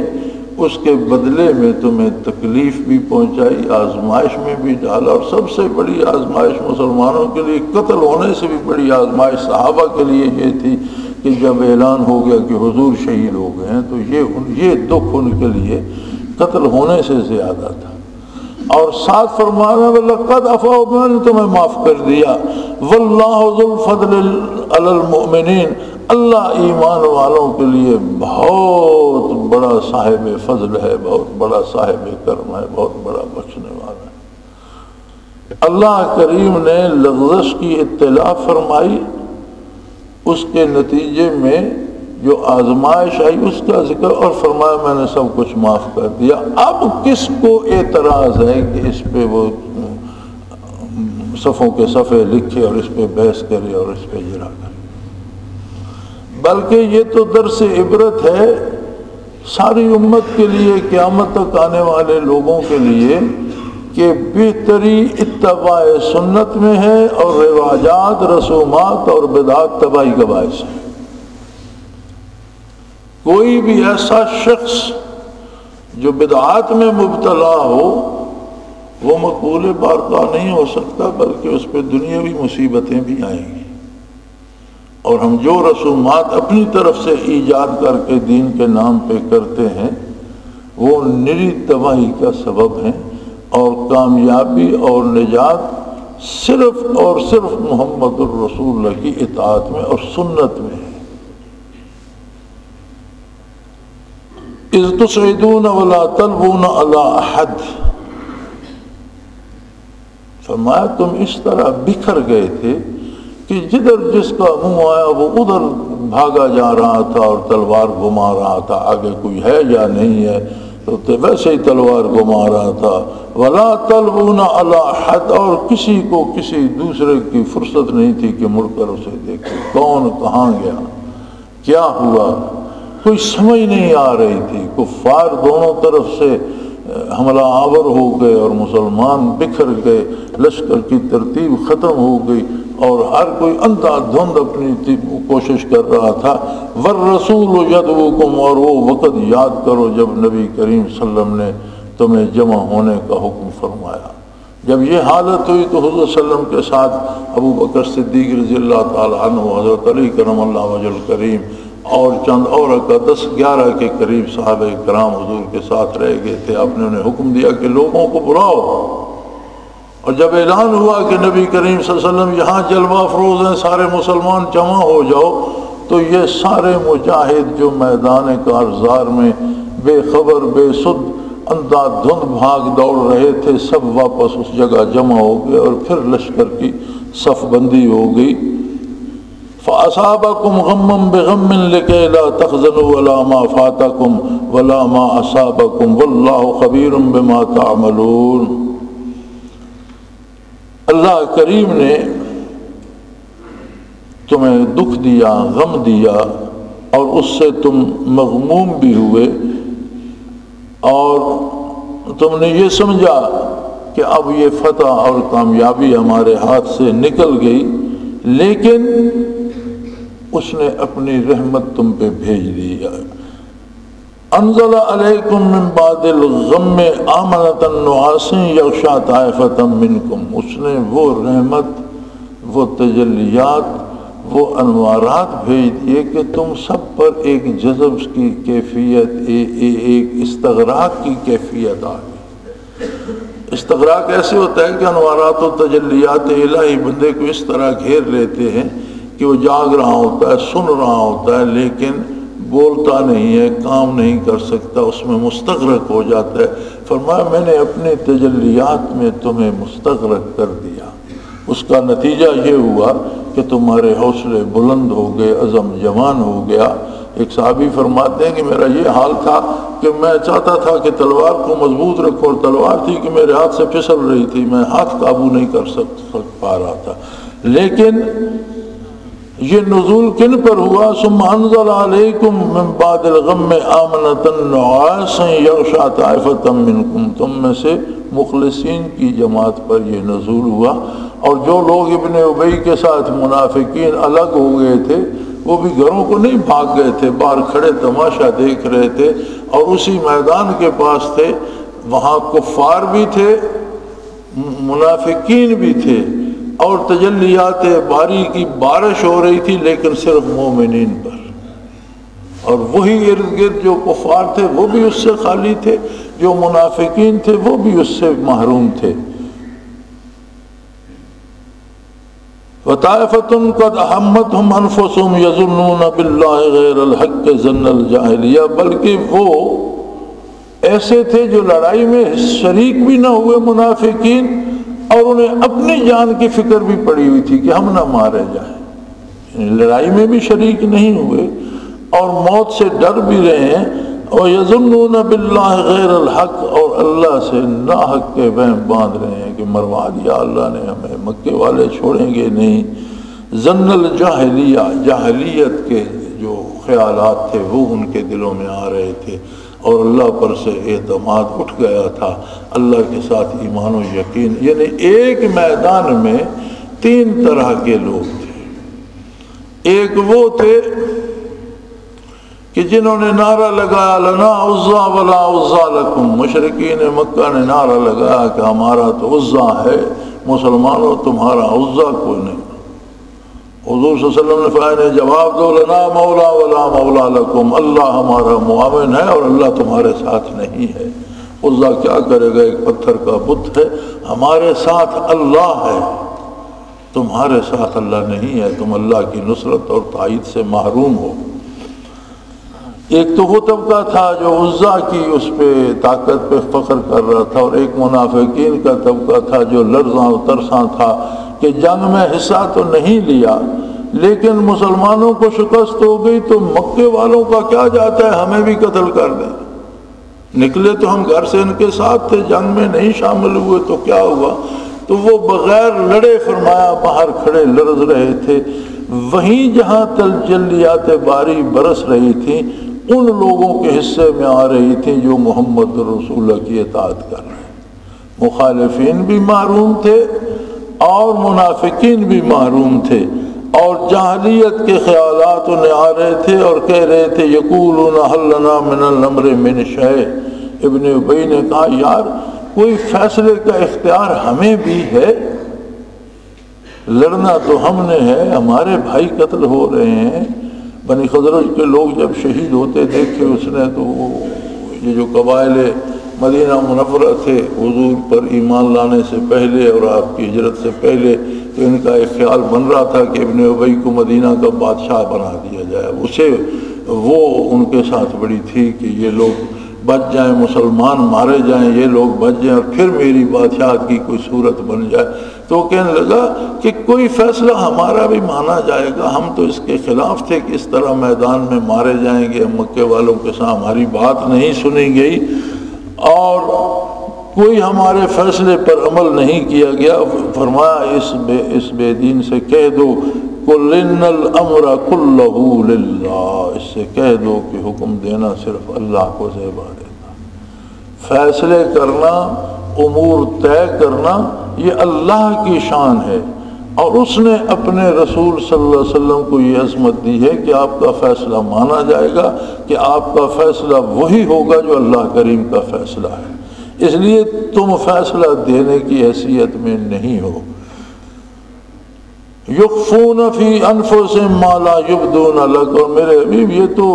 اس کے بدلے میں تمہیں تکلیف بھی پہنچائی، آزمائش میں بھی ڈالا. اور سب سے بڑی آزمائش مسلمانوں کے لیے، قتل ہونے سے بھی بڑی آزمائش صحابہ کے لیے یہ تھی کہ جب اعلان ہو گیا کہ حضور شہید ہو گئے ہیں تو یہ دکھ ان کے لیے قتل ہونے سے زیادہ تھا. اور ساتھ فرمانا وَلَقَدْ عَفَا، میں نے تمہیں معاف کر دیا. وَاللَّهُ ذُو الْفَضْلِ عَلَى الْمُؤْمِنِينَ، اللہ ایمان والوں کے لیے بہت بڑا صاحب فضل ہے، بہت بڑا صاحب کرم ہے، بہت بڑا بخشنے والا ہے. اللہ کریم نے لغزش کی اطلاع فرمائی، اس کے نتیجے میں جو آزمائش آئی اس کا ذکر، اور فرمایا میں نے سب کچھ معاف کر دیا. اب کس کو اعتراض ہے کہ اس پہ وہ صفوں کے صفحے لکھے اور اس پہ بحث کرے اور اس پہ جرا کرے؟ بلکہ یہ تو درس عبرت ہے ساری امت کے لیے، قیامت تک آنے والے لوگوں کے لیے، کہ بہتری اتباع سنت میں ہے اور رواجات، رسومات اور بدعات تباہی کا باعث ہے. کوئی بھی ایسا شخص جو بدعات میں مبتلا ہو وہ مقبول بارگاہ نہیں ہو سکتا، بلکہ اس پہ دنیاوی مصیبتیں بھی آئیں گی. اور ہم جو رسومات اپنی طرف سے ایجاد کر کے دین کے نام پہ کرتے ہیں وہ نری تباہی کا سبب ہیں، اور کامیابی اور نجات صرف اور صرف محمد الرسول اللہ کی اطاعت میں اور سنت میں ہے. اذ تصعدون ولا تلوون على احد، فرمایا تم اس طرح بکھر گئے تھے کہ جدھر جس کا منہ آیا وہ ادھر بھاگا جا رہا تھا اور تلوار گھما رہا تھا، آگے کوئی ہے یا نہیں ہے تو ویسے ہی تلوار گھما رہا تھا۔ ولا تلوون علی احد، اور کسی کو کسی دوسرے کی فرصت نہیں تھی کہ مڑ کر اسے دیکھے، کون کہاں گیا، کیا ہوا، کوئی سمجھ نہیں آ رہی تھی۔ کفار دونوں طرف سے حملہ آور ہو گئے اور مسلمان بکھر گئے، لشکر کی ترتیب ختم ہو گئی اور ہر کوئی اندھا دھند اپنی کوشش کر رہا تھا۔ والرسول یدعوکم، اور وہ وقت یاد کرو جب نبی کریم صلی اللہ علیہ وسلم نے تمہیں جمع ہونے کا حکم فرمایا۔ جب یہ حالت ہوئی تو حضور صلی اللہ علیہ وسلم کے ساتھ ابو بکر صدیق رضی اللہ تعالی عنہ، حضرت علی کرم اللہ وجہ الکریم اور چند اور 10-11 کے قریب صحابہ کرام حضور کے ساتھ رہ گئے تھے۔ آپ نے انہیں حکم دیا کہ لوگوں کو بلاؤ، اور جب اعلان ہوا کہ نبی کریم صلی اللہ علیہ وسلم یہاں جلوہ افروز ہیں، سارے مسلمان جمع ہو جاؤ، تو یہ سارے مجاہد جو میدان کارزار میں بے خبر بے سد اندھا دھند بھاگ دوڑ رہے تھے، سب واپس اس جگہ جمع ہو گئے اور پھر لشکر کی صف بندی ہو گئی۔ فَأَصَابَكُمْ غَمًّا بِغَمٍّ لِكَيْ لَا تَحْزَنُوا وَلَا مَا فَاتَكُمْ وَلَا مَا أَصَابَكُمْ وَاللَّهُ خَبِيرٌ بِمَا تَعْمَلُونَ۔ اللہ کریم نے تمہیں دکھ دیا، غم دیا، اور اس سے تم مغموم بھی ہوئے، اور تم نے یہ سمجھا کہ اب یہ فتح اور کامیابی ہمارے ہاتھ سے نکل گئی، لیکن اس نے اپنی رحمت تم پہ بھیج دی۔ انزل علیکم من بعد الغم آمنۃ نعاس یغشی طائفۃ منکم، اس نے وہ رحمت، وہ تجلیات، وہ انوارات بھیج دیے کہ تم سب پر ایک جذب کی کیفیت، ایک استغراق کی کیفیت آ گئی۔ استغراق ایسے ہوتا ہے کہ انوارات و تجلیات الہی بندے کو اس طرح گھیر لیتے ہیں کہ وہ جاگ رہا ہوتا ہے، سن رہا ہوتا ہے، لیکن بولتا نہیں ہے، کام نہیں کر سکتا، اس میں مستغرق ہو جاتا ہے۔ فرمایا میں نے اپنے تجلیات میں تمہیں مستغرق کر دیا، اس کا نتیجہ یہ ہوا کہ تمہارے حوصلے بلند ہو گئے، عزم جوان ہو گیا۔ ایک صحابی فرماتے ہیں کہ میرا یہ حال تھا کہ میں چاہتا تھا کہ تلوار کو مضبوط رکھو، اور تلوار تھی کہ میرے ہاتھ سے پھسل رہی تھی، میں ہاتھ قابو نہیں کر پا رہا تھا۔ لیکن یہ نزول کن پر ہوا؟ ثم انزل علیکم من بعد الغم آمنۃ نعاس یغشی طائفۃ منکم، تم میں سے مخلصین کی جماعت پر یہ نزول ہوا۔ اور جو لوگ ابن ابی کے ساتھ منافقین الگ ہو گئے تھے، وہ بھی گھروں کو نہیں بھاگ گئے تھے، باہر کھڑے تماشا دیکھ رہے تھے، اور اسی میدان کے پاس تھے، وہاں کفار بھی تھے، منافقین بھی تھے، اور تجلیات باری کی بارش ہو رہی تھی، لیکن صرف مومنین پر، اور وہی ارد گرد جو کفار تھے وہ بھی اس سے خالی تھے، جو منافقین تھے وہ بھی اس سے محروم تھے۔ وَطَائِفَةٌ قَدْ أَهَمَّتْهُمْ أَنفُسُهُمْ يَظُنُّونَ بِاللَّهِ غَيْرَ الْحَقِّ ظَنَّ الْجَاهِلِيَّةِ، بلکہ وہ ایسے تھے جو لڑائی میں شریک بھی نہ ہوئے منافقین، اور انہیں اپنی جان کی فکر بھی پڑی ہوئی تھی کہ ہم نہ مارے جائیں، یعنی لڑائی میں بھی شریک نہیں ہوئے اور موت سے ڈر بھی رہے ہیں، اور یظنون باللہ غیر الحق، اور اللہ سے ناحق کے وہم باندھ رہے ہیں کہ مروا دیا اللہ نے ہمیں، مکے والے چھوڑیں گے نہیں۔ ظن الجاہلیہ، جاہلیت کے جو خیالات تھے وہ ان کے دلوں میں آ رہے تھے، اور اللہ پر سے اعتماد اٹھ گیا تھا، اللہ کے ساتھ ایمان و یقین۔ یعنی ایک میدان میں 3 طرح کے لوگ تھے۔ ایک وہ تھے کہ جنہوں نے نعرہ لگایا لنا عزا ولا عزا لکم، مشرکین مکہ نے نعرہ لگایا کہ ہمارا تو عزا ہے، مسلمانوں تمہارا عزا کوئی نہیں۔ حضور صلی اللہ علیہ وسلم نے فرمایا جواب دو لنا مولا ولا مولا لکم، اللہ ہمارا معاون ہے اور اللہ تمہارے ساتھ نہیں ہے۔ عزا کیا کرے گا؟ ایک پتھر کا بت ہے، ہمارے ساتھ اللہ ہے، تمہارے ساتھ اللہ نہیں ہے، تم اللہ کی نصرت اور تائید سے محروم ہو۔ ایک تو وہ طبقہ تھا جو عزا کی اس پہ طاقت پہ فخر کر رہا تھا، اور ایک منافقین کا طبقہ تھا جو لرزاں و ترساں تھا کہ جنگ میں حصہ تو نہیں لیا لیکن مسلمانوں کو شکست ہو گئی تو مکے والوں کا کیا جاتا ہے، ہمیں بھی قتل کر دیں۔ نکلے تو ہم گھر سے ان کے ساتھ تھے، جنگ میں نہیں شامل ہوئے تو کیا ہوا؟ تو وہ بغیر لڑے فرمایا باہر کھڑے لرز رہے تھے۔ وہیں جہاں تجلیات باری برس رہی تھیں ان لوگوں کے حصے میں آ رہی تھیں جو محمد رسول اللہ کی اطاعت کر رہے ہیں۔ مخالفین بھی محروم تھے اور منافقین بھی محروم تھے، اور جاہلیت کے خیالات انہیں آ رہے تھے اور کہہ رہے تھے یقولون هل لنا من الامر من شیء۔ ابن ابی نے کہا یار کوئی فیصلے کا اختیار ہمیں بھی ہے، لڑنا تو ہم نے ہے، ہمارے بھائی قتل ہو رہے ہیں۔ بنی خزرج کے لوگ جب شہید ہوتے دیکھے اس نے تو یہ جو قبائل مدینہ منورہ تھے حضور پر ایمان لانے سے پہلے اور آپ کی ہجرت سے پہلے، تو ان کا ایک خیال بن رہا تھا کہ ابن ابی کو مدینہ کا بادشاہ بنا دیا جائے۔ اسے وہ ان کے ساتھ بڑی تھی کہ یہ لوگ بچ جائیں، مسلمان مارے جائیں، یہ لوگ بچ جائیں اور پھر میری بادشاہت کی کوئی صورت بن جائے۔ تو وہ کہنے لگا کہ کوئی فیصلہ ہمارا بھی مانا جائے گا، ہم تو اس کے خلاف تھے کہ اس طرح میدان میں مارے جائیں گے، مکے والوں کے ساتھ ہماری بات نہیں سنی گئی اور کوئی ہمارے فیصلے پر عمل نہیں کیا گیا۔ فرمایا اس بے دین سے کہہ دو قل ان الامر کلہ للہ، اس سے کہہ دو کہ حکم دینا صرف اللہ کو زیبا دیتا، فیصلے کرنا، امور طے کرنا یہ اللہ کی شان ہے، اور اس نے اپنے رسول صلی اللہ علیہ وسلم کو یہ عظمت دی ہے کہ آپ کا فیصلہ مانا جائے گا، کہ آپ کا فیصلہ وہی ہوگا جو اللہ کریم کا فیصلہ ہے، اس لیے تم فیصلہ دینے کی حیثیت میں نہیں ہو۔ یخفون فی انفسہم ما لا یبدون لک، اور میرے حبیب یہ تو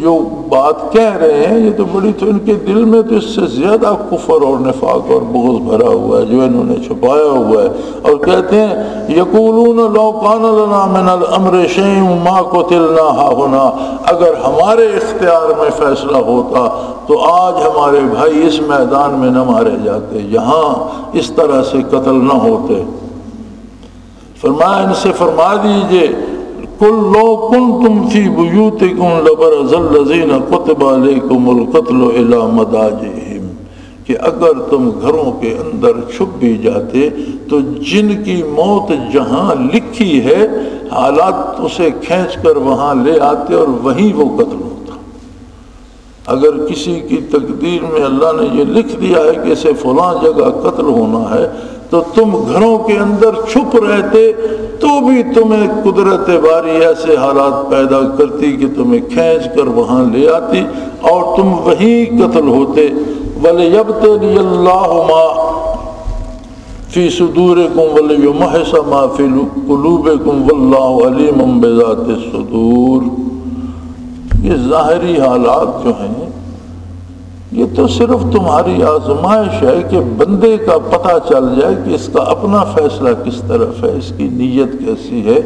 جو بات کہہ رہے ہیں یہ تو بڑی، تو ان کے دل میں تو اس سے زیادہ کفر اور نفاق اور بغض بھرا ہوا ہے جو انہوں نے چھپایا ہوا ہے، اور کہتے ہیں یقولون لو کان لنا من الامر شیء ما قتلنا ہاہنا، اگر ہمارے اختیار میں فیصلہ ہوتا تو آج ہمارے بھائی اس میدان میں نہ مارے جاتے، یہاں اس طرح سے قتل نہ ہوتے۔ فرمایا ان سے فرما دیجئے قل لو کنتم فی بیوتکم لبرز الذین کتب علیکم القتل الی مضاجعہم، کہ اگر تم گھروں کے اندر چھپ بھی جاتے تو جن کی موت جہاں لکھی ہے حالات اسے کھینچ کر وہاں لے آتے اور وہیں وہ قتل ہوتا۔ اگر کسی کی تقدیر میں اللہ نے یہ لکھ دیا ہے کہ اسے فلاں جگہ قتل ہونا ہے تو تم گھروں کے اندر چھپ رہتے تو بھی تمہیں قدرت باری ایسے حالات پیدا کرتی کہ تمہیں کھینچ کر وہاں لے آتی اور تم وہیں قتل ہوتے۔ وَلِيَبْتَلِيَ اللَّهُ مَا فِي صُدُورِكُمْ وَلِيُمَحِصَ مَا فِي قُلُوبِكُمْ وَاللَّهُ عَلِيمٌ بِذَاتِ الصُّدُورِ۔ یہ ظاہری حالات جو ہیں یہ تو صرف تمہاری آزمائش ہے کہ بندے کا پتہ چل جائے کہ اس کا اپنا فیصلہ کس طرف ہے، اس کی نیت کیسی ہے،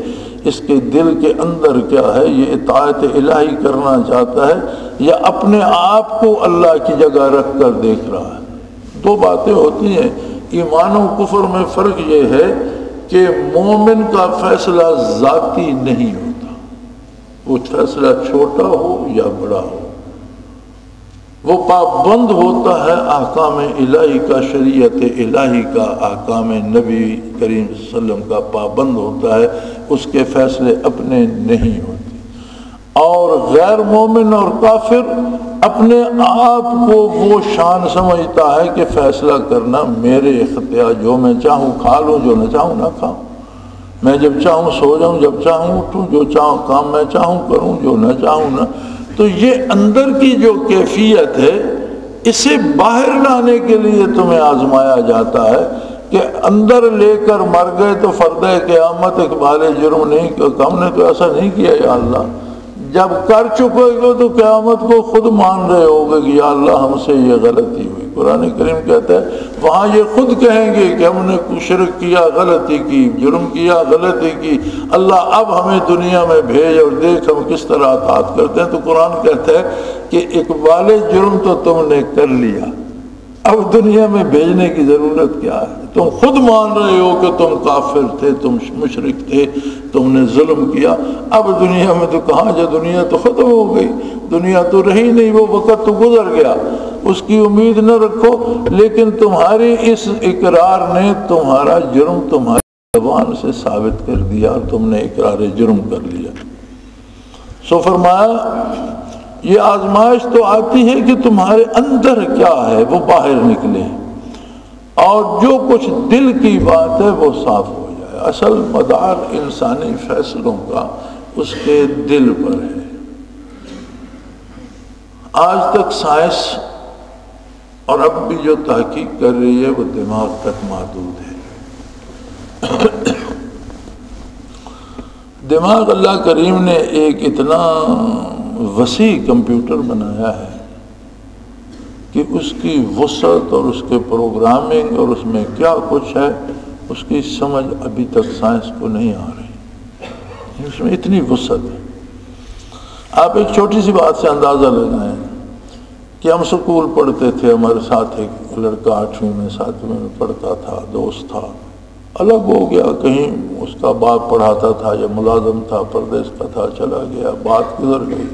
اس کے دل کے اندر کیا ہے، یہ اطاعت الہی کرنا چاہتا ہے یا اپنے آپ کو اللہ کی جگہ رکھ کر دیکھ رہا ہے۔ دو باتیں ہوتی ہیں، ایمان و کفر میں فرق یہ ہے کہ مومن کا فیصلہ ذاتی نہیں ہوتا، وہ فیصلہ چھوٹا ہو یا بڑا ہو، وہ پابند ہوتا ہے احکام الہی کا، شریعت الہی کا، احکام نبی کریم صلی اللہ علیہ وسلم کا پابند ہوتا ہے، اس کے فیصلے اپنے نہیں ہوتے۔ اور غیر مومن اور کافر اپنے آپ کو وہ شان سمجھتا ہے کہ فیصلہ کرنا میرے اختیار، جو میں چاہوں کھا لوں، جو نہ چاہوں نہ کھاؤں، میں جب چاہوں سو جاؤں، جب چاہوں اٹھوں، جو چاہوں کام میں چاہوں کروں، جو نہ چاہوں نہ۔ تو یہ اندر کی جو کیفیت ہے اسے باہر لانے کے لیے تمہیں آزمایا جاتا ہے کہ اندر لے کر مر گئے تو فردہ قیامت اقبال جرم نہیں، ہم نے تو ایسا نہیں کیا یا اللہ، جب کر چکے گے تو قیامت کو خود مان رہے ہوگے کہ یا اللہ ہم سے یہ غلطی ہوئی۔ قرآن کریم کہتا ہے وہاں یہ خود کہیں گے کہ ہم نے شرک کیا، غلطی کی، جرم کیا، غلطی کی، اللہ اب ہمیں دنیا میں بھیج اور دیکھ ہم کس طرح اطاعت کرتے ہیں۔ تو قرآن کہتا ہے کہ اقبال جرم تو تم نے کر لیا، اب دنیا میں بھیجنے کی ضرورت کیا ہے؟ تم خود مان رہے ہو کہ تم کافر تھے، تم مشرک تھے، تم نے ظلم کیا، اب دنیا میں تو کہاں جا، دنیا تو ختم ہو گئی، دنیا تو رہی نہیں، وہ وقت تو گزر گیا، اس کی امید نہ رکھو۔ لیکن تمہاری اس اقرار نے تمہارا جرم تمہاری زبان سے ثابت کر دیا اور تم نے اقرار جرم کر لیا۔ سو فرمایا یہ آزمائش تو آتی ہے کہ تمہارے اندر کیا ہے وہ باہر نکلے، اور جو کچھ دل کی بات ہے وہ صاف ہو جائے۔ اصل مدار انسانی فیصلوں کا اس کے دل پر ہے۔ آج تک سائنس اور اب بھی جو تحقیق کر رہی ہے وہ دماغ تک محدود ہے۔ دماغ اللہ کریم نے ایک اتنا وسیع کمپیوٹر بنایا ہے کہ اس کی وسعت اور اس کے پروگرامنگ اور اس میں کیا کچھ ہے اس کی سمجھ ابھی تک سائنس کو نہیں آ رہی، اس میں اتنی وسعت ہے۔ آپ ایک چھوٹی سی بات سے اندازہ لگائیں کہ ہم سکول پڑھتے تھے، ہمارے ساتھ ایک لڑکا 8ویں میں 7ویں میں پڑھتا تھا، دوست تھا، الگ ہو گیا، کہیں اس کا باپ پڑھاتا تھا یا ملازم تھا، پردیس کا تھا، چلا گیا، بات گزر گئی،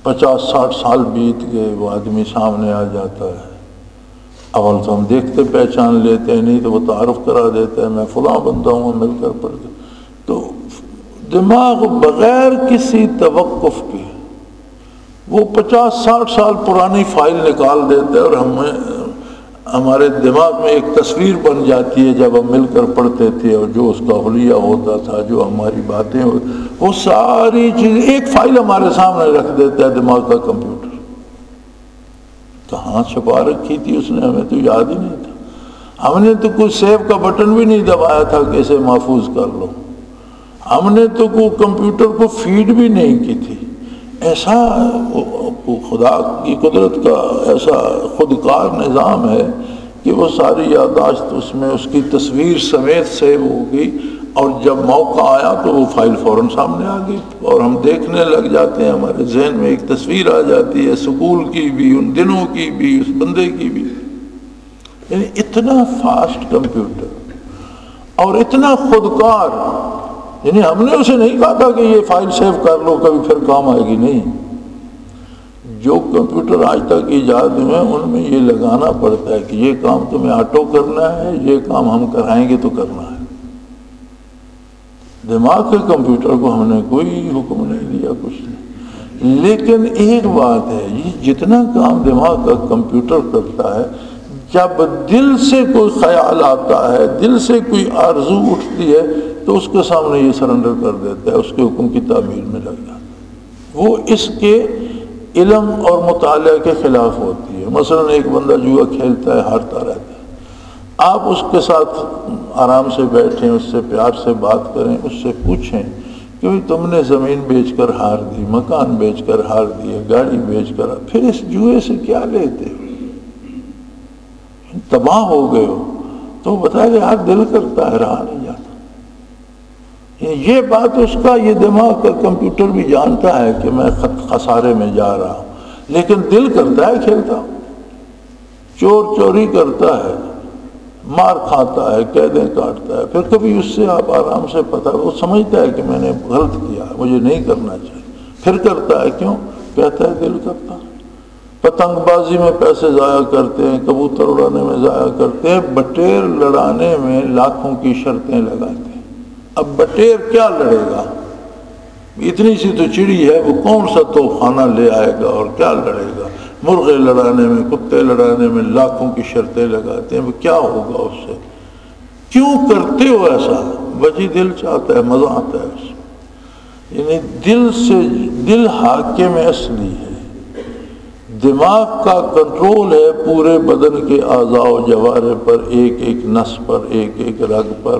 50-60 سال بیت گئے، وہ آدمی سامنے آ جاتا ہے۔ اول تو ہم دیکھتے پہچان لیتے ہیں، نہیں تو وہ تعارف کرا دیتا ہے، میں فلاں بندہ ہوں، مل کر پڑھتے۔ تو دماغ بغیر کسی توقف کے وہ 50-60 سال پرانی فائل نکال دیتا ہے، اور ہمارے دماغ میں ایک تصویر بن جاتی ہے جب ہم مل کر پڑھتے تھے، اور جو اس کا حلیہ ہوتا تھا، جو ہماری باتیں وہ ساری چیز ایک فائل ہمارے سامنے رکھ دیتا ہے دماغ کا کمپیوٹر۔ کہاں چھپا رکھی تھی اس نے، ہمیں تو یاد ہی نہیں تھا، ہم نے تو کوئی سیو کا بٹن بھی نہیں دبایا تھا کہ اسے محفوظ کر لو، ہم نے تو کوئی کمپیوٹر کو فیڈ بھی نہیں کی تھی۔ ایسا خدا کی قدرت کا ایسا خودکار نظام ہے کہ وہ ساری یادداشت اس میں اس کی تصویر سمیت سیو ہو گئی، اور جب موقع آیا تو وہ فائل فوراً سامنے آ گئی، اور ہم دیکھنے لگ جاتے ہیں، ہمارے ذہن میں ایک تصویر آ جاتی ہے، سکول کی بھی، ان دنوں کی بھی، اس بندے کی بھی۔ یعنی اتنا فاسٹ کمپیوٹر اور اتنا خودکار، یعنی ہم نے اسے نہیں کہا تھا کہ یہ فائل سیو کر لو کبھی پھر کام آئے گی، نہیں۔ جو کمپیوٹر آج تک ایجاد ہوئے ہیں ان میں یہ لگانا پڑتا ہے کہ یہ کام تمہیں آٹو کرنا ہے، یہ کام ہم کرائیں گے تو کرنا ہے۔ دماغ کے کمپیوٹر کو ہم نے کوئی حکم نہیں دیا، کچھ نہیں۔ لیکن ایک بات ہے، یہ جتنا کام دماغ کا کمپیوٹر کرتا ہے، جب دل سے کوئی خیال آتا ہے، دل سے کوئی آرزو اٹھتی ہے، تو اس کے سامنے یہ سرنڈر کر دیتا ہے، اس کے حکم کی تعمیل میں لگ جاتا ہے۔ وہ اس کے علم اور مطالعہ کے خلاف ہوتی ہے۔ مثلا ایک بندہ جوا کھیلتا ہے، ہارتا رہتا ہے، آپ اس کے ساتھ آرام سے بیٹھیں، اس سے پیار سے بات کریں، اس سے پوچھیں کہ تم نے زمین بیچ کر ہار دی، مکان بیچ کر ہار دی، گاڑی بیچ کر، پھر اس جوئے سے کیا لیتے ہو؟ تباہ ہو گئے ہو۔ تو بتایا کہ یار دل کرتا ہے، رہا نہیں جاتا۔ یہ بات اس کا، یہ دماغ کا کمپیوٹر بھی جانتا ہے کہ میں خسارے میں جا رہا ہوں، لیکن دل کرتا ہے کھیلتا ہوں۔ چور چوری کرتا ہے، مار کھاتا ہے، قیدیں کاٹتا ہے، پھر کبھی اس سے آپ آرام سے پتہ، وہ سمجھتا ہے کہ میں نے غلط کیا، مجھے نہیں کرنا چاہیے، پھر کرتا ہے۔ کیوں؟ کہتا ہے دل کرتا ہے۔ پتنگ بازی میں پیسے ضائع کرتے ہیں، کبوتر اڑانے میں ضائع کرتے ہیں، بٹیر لڑانے میں لاکھوں کی شرطیں لگاتے ہیں۔ اب بٹیر کیا لڑے گا؟ اتنی سی تو چڑی ہے، وہ کون سا توپ خانہ لے آئے گا اور کیا لڑے گا؟ مرغے لڑانے میں، کتے لڑانے میں لاکھوں کی شرطیں لگاتے ہیں، وہ کیا ہوگا اس سے؟ کیوں کرتے ہو ایسا؟ وجہ دل چاہتا ہے، مزہ آتا ہے اس میں۔ یعنی دل سے، دل حاکم اصلی ہے، دماغ کا کنٹرول ہے پورے بدن کے اعضاء و جوارح پر، ایک ایک نس پر، ایک ایک رگ پر۔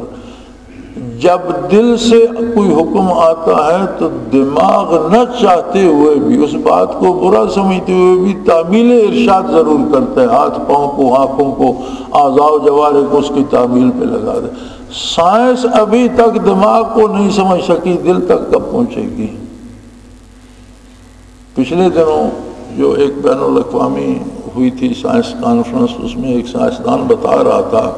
جب دل سے کوئی حکم آتا ہے تو دماغ نہ چاہتے ہوئے بھی، اس بات کو برا سمجھتے ہوئے بھی تعمیل ارشاد ضرور کرتا ہے، ہاتھ پاؤں کو، آنکھوں کو، اعضاء و جوارح کو اس کی تعمیل پہ لگا دے۔ سائنس ابھی تک دماغ کو نہیں سمجھ سکی، دل تک کب پہنچے گی؟ پچھلے دنوں جو ایک بین الاقوامی ہوئی تھی سائنس کانفرنس، اس میں ایک سائنسدان بتا رہا تھا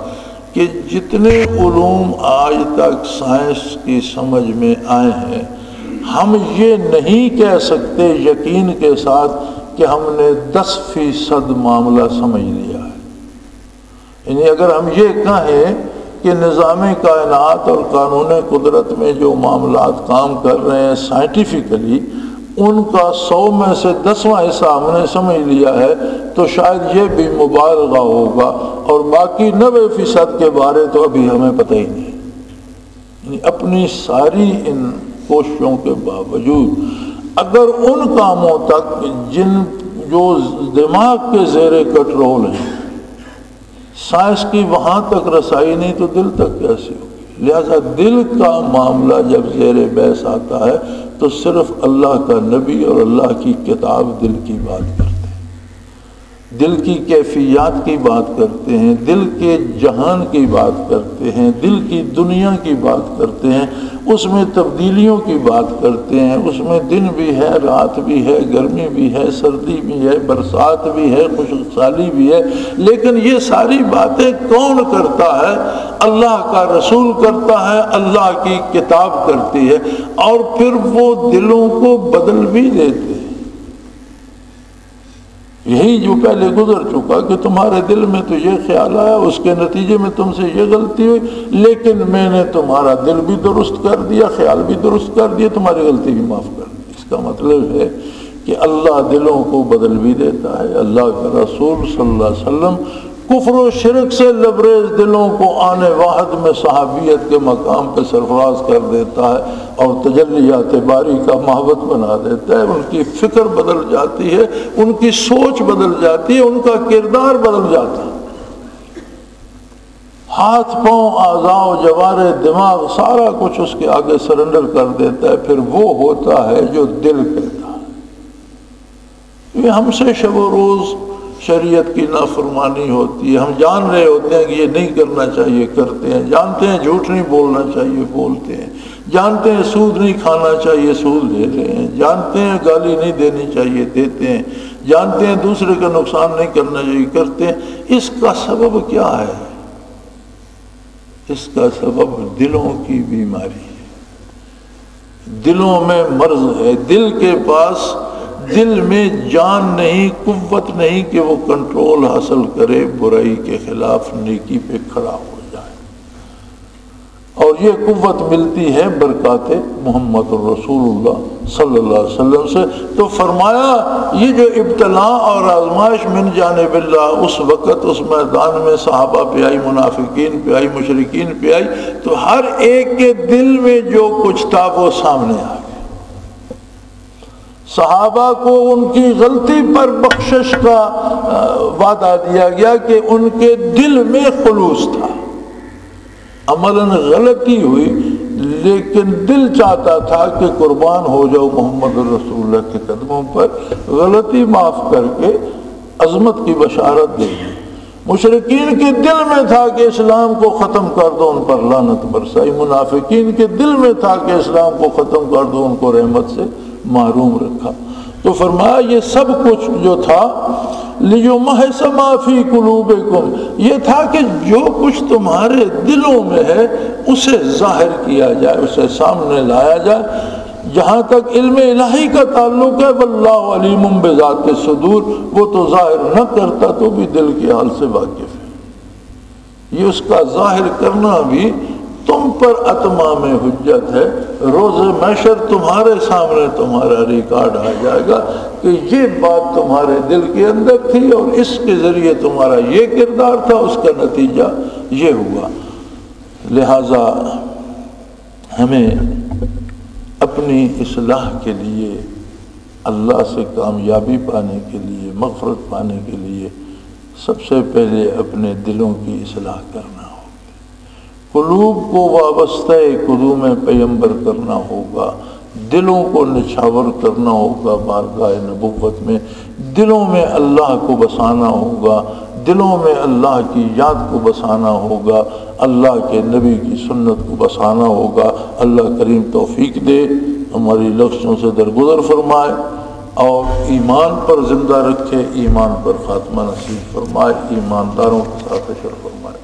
کہ جتنے علوم آج تک سائنس کی سمجھ میں آئے ہیں، ہم یہ نہیں کہہ سکتے یقین کے ساتھ کہ ہم نے 10% معاملہ سمجھ لیا ہے۔ یعنی اگر ہم یہ کہیں کہ نظام کائنات اور قانون قدرت میں جو معاملات کام کر رہے ہیں سائنٹیفکلی، ان کا 100 میں سے 10واں حصہ ہم نے سمجھ لیا ہے تو شاید یہ بھی مبالغہ ہوگا، اور باقی 90% کے بارے تو ابھی ہمیں پتہ ہی نہیں۔ یعنی اپنی ساری ان کوششوں کے باوجود اگر ان کاموں تک جو دماغ کے زیر کنٹرول ہیں سائنس کی وہاں تک رسائی نہیں تو دل تک کیسے ہوگی؟ لہذا دل کا معاملہ جب زیر بحث آتا ہے تو صرف اللہ کا نبی اور اللہ کی کتاب دل کی بات کرتے ہیں، دل کی کیفیات کی بات کرتے ہیں، دل کے جہان کی بات کرتے ہیں، دل کی دنیا کی بات کرتے ہیں، اس میں تبدیلیوں کی بات کرتے ہیں، اس میں دن بھی ہے، رات بھی ہے، گرمی بھی ہے، سردی بھی ہے، برسات بھی ہے، خشک سالی بھی ہے، لیکن یہ ساری باتیں کون کرتا ہے؟ اللہ کا رسول کرتا ہے، اللہ کی کتاب کرتی ہے، اور پھر وہ دلوں کو بدل بھی دیتے ہیں۔ یہی جو پہلے گزر چکا کہ تمہارے دل میں تو یہ خیال آیا، اس کے نتیجے میں تم سے یہ غلطی ہوئی، لیکن میں نے تمہارا دل بھی درست کر دیا، خیال بھی درست کر دیا، تمہاری غلطی بھی معاف کر دی۔ اس کا مطلب ہے کہ اللہ دلوں کو بدل بھی دیتا ہے۔ اللہ کا رسول صلی اللہ علیہ وسلم کفر و شرک سے لبریز دلوں کو آنے واحد میں صحابیت کے مقام پہ سرفراز کر دیتا ہے اور تجلیات باری کا محبت بنا دیتا ہے۔ ان کی فکر بدل جاتی ہے، ان کی سوچ بدل جاتی ہے، ان کا کردار بدل جاتا ہے۔ ہاتھ پاؤں، اعضاء و جوارح، دماغ، سارا کچھ اس کے آگے سرنڈر کر دیتا ہے، پھر وہ ہوتا ہے جو دل کہتا ہے۔ یہ ہم سے شب و روز شریعت کی نافرمانی ہوتی ہے، ہم جان رہے ہوتے ہیں کہ یہ نہیں کرنا چاہیے، کرتے ہیں، جانتے ہیں جھوٹ نہیں بولنا چاہیے، بولتے ہیں، جانتے ہیں سود نہیں کھانا چاہیے، سود لے رہے ہیں، جانتے ہیں گالی نہیں دینی چاہیے، دیتے ہیں، جانتے ہیں دوسرے کا نقصان نہیں کرنا چاہیے، کرتے ہیں۔ اس کا سبب کیا ہے؟ اس کا سبب دلوں کی بیماری ہے، دلوں میں مرض ہے۔ دل کے پاس، دل میں جان نہیں، قوت نہیں کہ وہ کنٹرول حاصل کرے، برائی کے خلاف نیکی پہ کھڑا ہو جائے، اور یہ قوت ملتی ہے برکات محمد رسول اللہ صلی اللہ علیہ وسلم سے۔ تو فرمایا یہ جو ابتلاء اور آزمائش من جانب اللہ اس وقت اس میدان میں صحابہ پہ آئی، منافقین پہ آئی، مشرکین پہ آئی، تو ہر ایک کے دل میں جو کچھ تھا وہ سامنے آ گیا۔ صحابہ کو ان کی غلطی پر بخشش کا وعدہ دیا گیا کہ ان کے دل میں خلوص تھا، عملاً غلطی ہوئی لیکن دل چاہتا تھا کہ قربان ہو جاؤ محمد رسول اللہ کے قدموں پر، غلطی معاف کر کے عظمت کی بشارت دے دی۔ مشرکین کے دل میں تھا کہ اسلام کو ختم کر دو، ان پر لعنت برسائی۔ منافقین کے دل میں تھا کہ اسلام کو ختم کر دو، ان کو رحمت سے محروم رکھا۔ تو فرمایا یہ سب کچھ جو تھا لِيُمَحِصَ مَا فِي قُلُوبِكُمْ، یہ تھا کہ جو کچھ تمہارے دلوں میں ہے اسے ظاہر کیا جائے، اسے سامنے لایا جائے۔ جہاں تک علم الہی کا تعلق ہے واللہ علیم بذات الصدور، وہ تو ظاہر نہ کرتا تو بھی دل کے حال سے واقف ہے۔ یہ اس کا ظاہر کرنا بھی تم پر اتمام حجت ہے۔ روز محشر تمہارے سامنے تمہارا ریکارڈ آ جائے گا کہ یہ بات تمہارے دل کے اندر تھی اور اس کے ذریعے تمہارا یہ کردار تھا، اس کا نتیجہ یہ ہوا۔ لہذا ہمیں اپنی اصلاح کے لیے، اللہ سے کامیابی پانے کے لیے، مغفرت پانے کے لیے سب سے پہلے اپنے دلوں کی اصلاح کرنا ہوگی۔ قلوب کو وابستہ قدوم پیغمبر کرنا ہوگا، دلوں کو نچھاور کرنا ہوگا بارگاہ نبوت میں، دلوں میں اللہ کو بسانا ہوگا، دلوں میں اللہ کی یاد کو بسانا ہوگا، اللہ کے نبی کی سنت کو بسانا ہوگا۔ اللہ کریم توفیق دے، ہماری لفظوں سے درگزر فرمائے اور ایمان پر زندہ رکھے، ایمان پر خاتمہ نصیب فرمائے، ایمانداروں کے ساتھ حشر فرمائے۔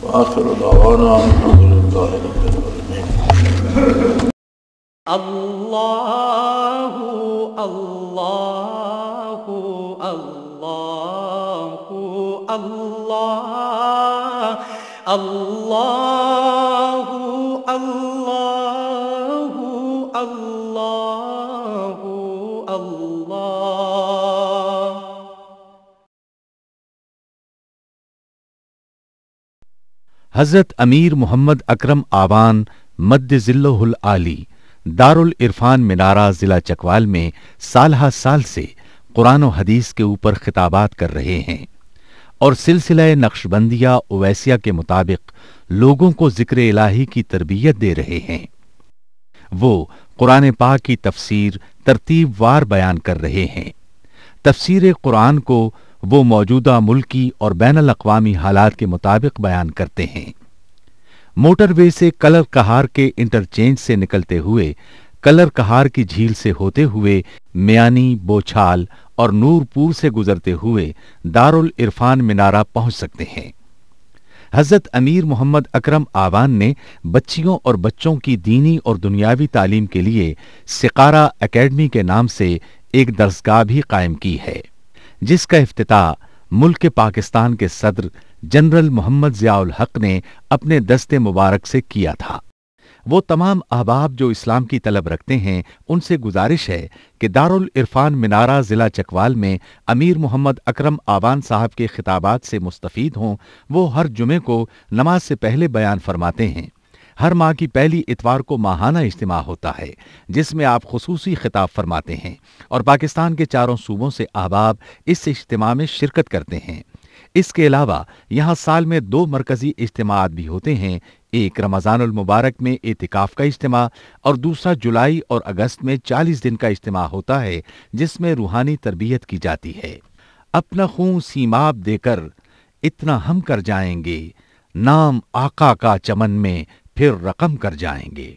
وآخر دعوانا الحمدللہ رب العالمین۔ اللہ اللہ اللہ اللہ اللہ اللہ اللہ اللہ۔ حضرت امیر محمد اکرم آوان مد ظلہ العالی دارالعرفان منارہ ضلع چکوال میں سالہ سال سے قرآن و حدیث کے اوپر خطابات کر رہے ہیں اور سلسلہ نقشبندیہ اویسیہ کے مطابق لوگوں کو ذکر الہی کی تربیت دے رہے ہیں۔ وہ قرآن پاک کی تفسیر ترتیب وار بیان کر رہے ہیں۔ تفسیر قرآن کو وہ موجودہ ملکی اور بین الاقوامی حالات کے مطابق بیان کرتے ہیں۔ موٹر وے سے کلر کہار کے انٹرچینج سے نکلتے ہوئے کلر کہار کی جھیل سے ہوتے ہوئے میانی، بوچھال اور نور پور سے گزرتے ہوئے دارالعرفان منارہ پہنچ سکتے ہیں۔ حضرت امیر محمد اکرم آوان نے بچیوں اور بچوں کی دینی اور دنیاوی تعلیم کے لیے سقارہ اکیڈمی کے نام سے ایک درسگاہ بھی قائم کی ہے، جس کا افتتاح ملک پاکستان کے صدر جنرل محمد ضیاء الحق نے اپنے دست مبارک سے کیا تھا۔ وہ تمام احباب جو اسلام کی طلب رکھتے ہیں ان سے گزارش ہے کہ دارالعرفان منارہ ضلع چکوال میں امیر محمد اکرم آوان صاحب کے خطابات سے مستفید ہوں۔ وہ ہر جمعے کو نماز سے پہلے بیان فرماتے ہیں۔ ہر ماہ کی پہلی اتوار کو ماہانہ اجتماع ہوتا ہے جس میں آپ خصوصی خطاب فرماتے ہیں اور پاکستان کے چاروں صوبوں سے احباب اس اجتماع میں شرکت کرتے ہیں۔ اس کے علاوہ یہاں سال میں 2 مرکزی اجتماعات بھی ہوتے ہیں، ایک رمضان المبارک میں اعتکاف کا اجتماع اور دوسرا جولائی اور اگست میں 40 دن کا اجتماع ہوتا ہے جس میں روحانی تربیت کی جاتی ہے۔ اپنا خون سیماب دے کر اتنا ہم کر جائیں گے، نام آقا کا چمن میں پھر رقم کر جائیں گے۔